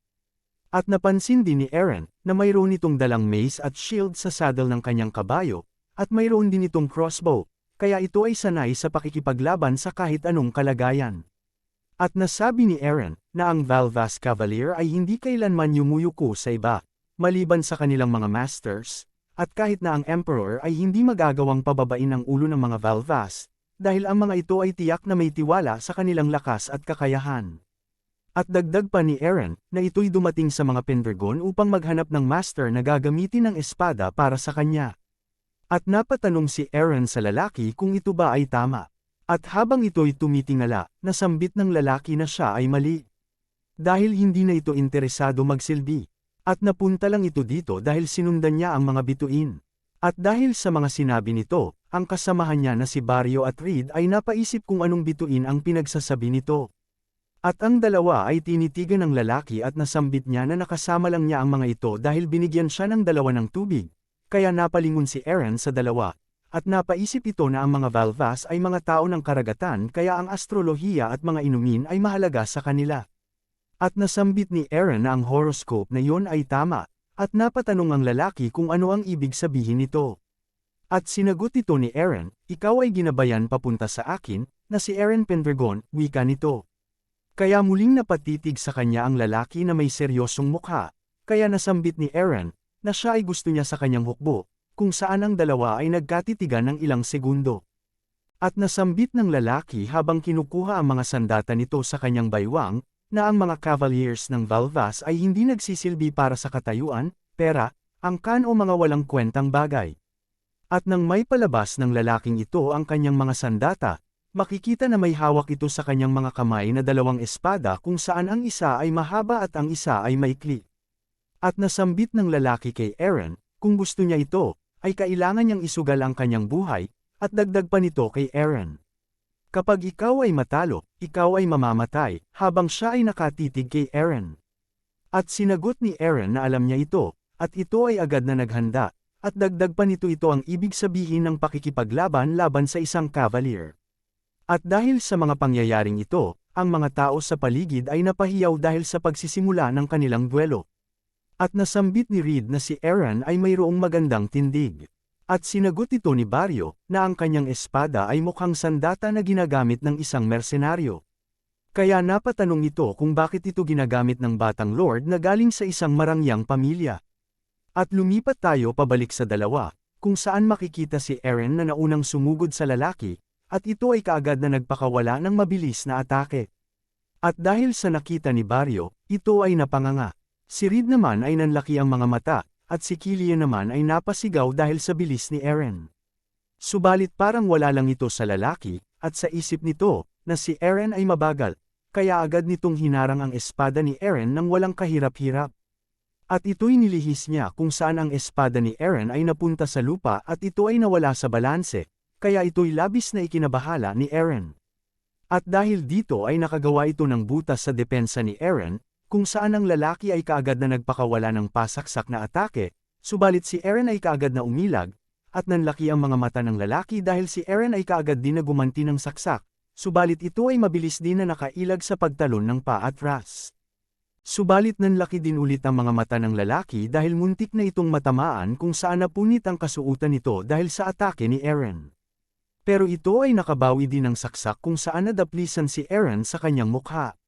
A: At napansin din ni Eren, na mayroon itong dalang mace at shield sa saddle ng kanyang kabayo, at mayroon din itong crossbow, kaya ito ay sanay sa pakikipaglaban sa kahit anong kalagayan. At nasabi ni Eren, na ang Valvas Cavalier ay hindi kailanman yumuyuko sa iba, maliban sa kanilang mga masters, at kahit na ang Emperor ay hindi magagawang pababain ang ulo ng mga Valvas, dahil ang mga ito ay tiyak na may tiwala sa kanilang lakas at kakayahan. At dagdag pa ni Eren, na ito'y dumating sa mga Pendragon upang maghanap ng master na gagamitin ng espada para sa kanya. At napatanong si Eren sa lalaki kung ito ba ay tama. At habang ito'y tumitingala, nasambit ng lalaki na siya ay mali. Dahil hindi na ito interesado magsilbi. At napunta lang ito dito dahil sinundan niya ang mga bituin. At dahil sa mga sinabi nito, ang kasamahan niya na si Baryo at Reed ay napaisip kung anong bituin ang pinagsasabi nito. At ang dalawa ay tinitigan ng lalaki at nasambit niya na nakasama lang niya ang mga ito dahil binigyan siya ng dalawa ng tubig. Kaya napalingon si Eren sa dalawa. At napaisip ito na ang mga Valvas ay mga tao ng karagatan kaya ang astrolohiya at mga inumin ay mahalaga sa kanila. At nasambit ni Eren na ang horoscope na iyon ay tama, at napatanong ang lalaki kung ano ang ibig sabihin nito. At sinagot ito ni Eren, ikaw ay ginabayan papunta sa akin, na si Eren Pendragon, wika nito. Kaya muling napatitig sa kanya ang lalaki na may seryosong mukha, kaya nasambit ni Eren, na siya ay gusto niya sa kanyang hukbo, kung saan ang dalawa ay nagkatitigan ng ilang segundo. At nasambit ng lalaki habang kinukuha ang mga sandata nito sa kanyang baywang, na ang mga Cavaliers ng Valvas ay hindi nagsisilbi para sa katayuan, pera, angkan o mga walang kwentang bagay. At nang may palabas ng lalaking ito ang kanyang mga sandata, makikita na may hawak ito sa kanyang mga kamay na dalawang espada kung saan ang isa ay mahaba at ang isa ay maikli. At nasambit ng lalaki kay Eren, kung gusto niya ito, ay kailangan niyang isugal ang kanyang buhay, at dagdag pa nito kay Eren. Kapag ikaw ay matalo, ikaw ay mamamatay, habang siya ay nakatitig kay Eren. At sinagot ni Eren na alam niya ito, at ito ay agad na naghanda, at dagdag pa nito ito ang ibig sabihin ng pakikipaglaban laban sa isang Cavalier. At dahil sa mga pangyayaring ito, ang mga tao sa paligid ay napahiyaw dahil sa pagsisimula ng kanilang duelo. At nasambit ni Reed na si Eren ay mayroong magandang tindig. At sinagot ito ni Baryo, na ang kanyang espada ay mukhang sandata na ginagamit ng isang mersenaryo. Kaya napatanong ito kung bakit ito ginagamit ng batang lord na galing sa isang marangyang pamilya. At lumipat tayo pabalik sa dalawa, kung saan makikita si Eren na naunang sumugod sa lalaki, at ito ay kaagad na nagpakawala ng mabilis na atake. At dahil sa nakita ni Baryo, ito ay napanganga. Si Reed naman ay nanlaki ang mga mata, at si Killian naman ay napasigaw dahil sa bilis ni Eren. Subalit parang wala lang ito sa lalaki, at sa isip nito, na si Eren ay mabagal, kaya agad nitong hinarang ang espada ni Eren nang walang kahirap-hirap. At ito'y nilihis niya kung saan ang espada ni Eren ay napunta sa lupa at ito ay nawala sa balanse, kaya ito'y labis na ikinabahala ni Eren. At dahil dito ay nakagawa ito ng butas sa depensa ni Eren, kung saan ang lalaki ay kaagad na nagpakawala ng pasaksak na atake, subalit si Eren ay kaagad na umilag, at nanlaki ang mga mata ng lalaki dahil si Eren ay kaagad din na gumanti ng saksak, subalit ito ay mabilis din na nakailag sa pagtalon ng paa at ras. Subalit nanlaki din ulit ang mga mata ng lalaki dahil muntik na itong matamaan kung saan napunit ang kasuutan nito dahil sa atake ni Eren. Pero ito ay nakabawi din ng saksak kung saan nadaplisan si Eren sa kanyang mukha.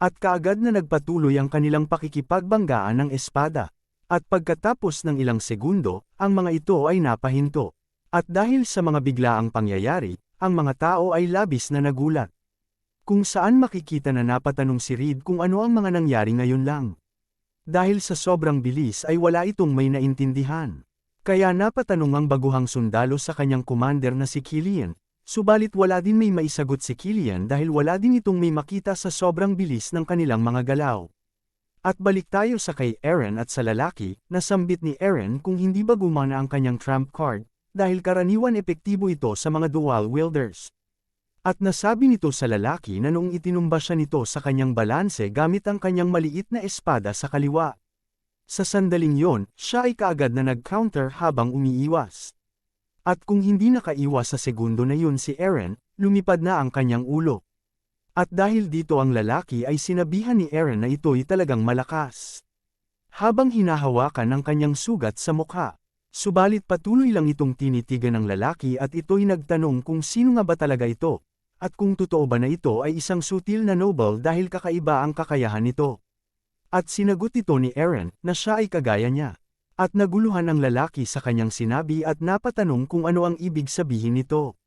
A: At kaagad na nagpatuloy ang kanilang pakikipagbanggaan ng espada. At pagkatapos ng ilang segundo, ang mga ito ay napahinto. At dahil sa mga biglaang pangyayari, ang mga tao ay labis na nagulat. Kung saan makikita na napatanong si Reed kung ano ang mga nangyari ngayon lang. Dahil sa sobrang bilis ay wala itong may naintindihan. Kaya napatanong ang baguhang sundalo sa kanyang commander na si Killian. Subalit wala din may maisagot si Killian dahil wala din itong may makita sa sobrang bilis ng kanilang mga galaw. At balik tayo sa kay Eren at sa lalaki, nasambit ni Eren kung hindi ba gumana ang kanyang trump card, dahil karaniwan epektibo ito sa mga dual wielders. At nasabi nito sa lalaki na noong itinumba siya nito sa kanyang balanse gamit ang kanyang maliit na espada sa kaliwa. Sa sandaling yon, siya ay kaagad na nag-counter habang umiiwas. At kung hindi nakaiwas sa segundo na yun si Eren, lumipad na ang kanyang ulo. At dahil dito ang lalaki ay sinabihan ni Eren na ito'y talagang malakas. Habang hinahawakan ang kanyang sugat sa mukha. Subalit patuloy lang itong tinitigan ng lalaki at ito'y nagtanong kung sino nga ba talaga ito, at kung totoo ba na ito ay isang sutil na noble dahil kakaiba ang kakayahan nito. At sinagot ito ni Eren na siya ay kagaya niya. At naguluhan ang lalaki sa kanyang sinabi at napatanong kung ano ang ibig sabihin nito.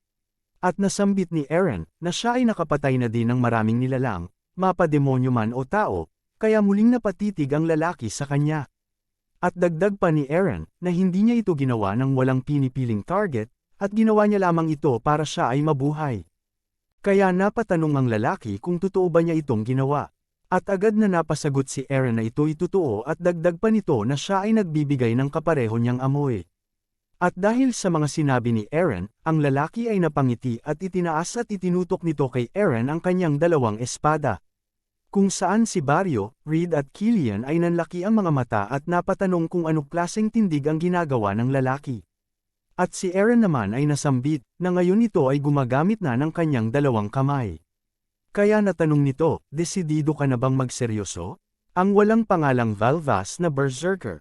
A: At nasambit ni Eren na siya ay nakapatay na din ng maraming nilalang, mapademonyo man o tao, kaya muling napatitig ang lalaki sa kanya. At dagdag pa ni Eren na hindi niya ito ginawa ng walang pinipiling target, at ginawa niya lamang ito para siya ay mabuhay. Kaya napatanong ang lalaki kung totoo ba niya itong ginawa. At agad na napasagot si Eren na ito'y totoo at dagdag pa nito na siya ay nagbibigay ng kapareho niyang amoy. At dahil sa mga sinabi ni Eren, ang lalaki ay napangiti at itinaas at itinutok nito kay Eren ang kanyang dalawang espada. Kung saan si Baryo, Reed at Killian ay nanlaki ang mga mata at napatanong kung anong klaseng tindig ang ginagawa ng lalaki. At si Eren naman ay nasambit, na ngayon ito ay gumagamit na ng kanyang dalawang kamay. Kaya natanong nito, desidido ka na bang magseryoso? Ang walang pangalang Valvas na berserker,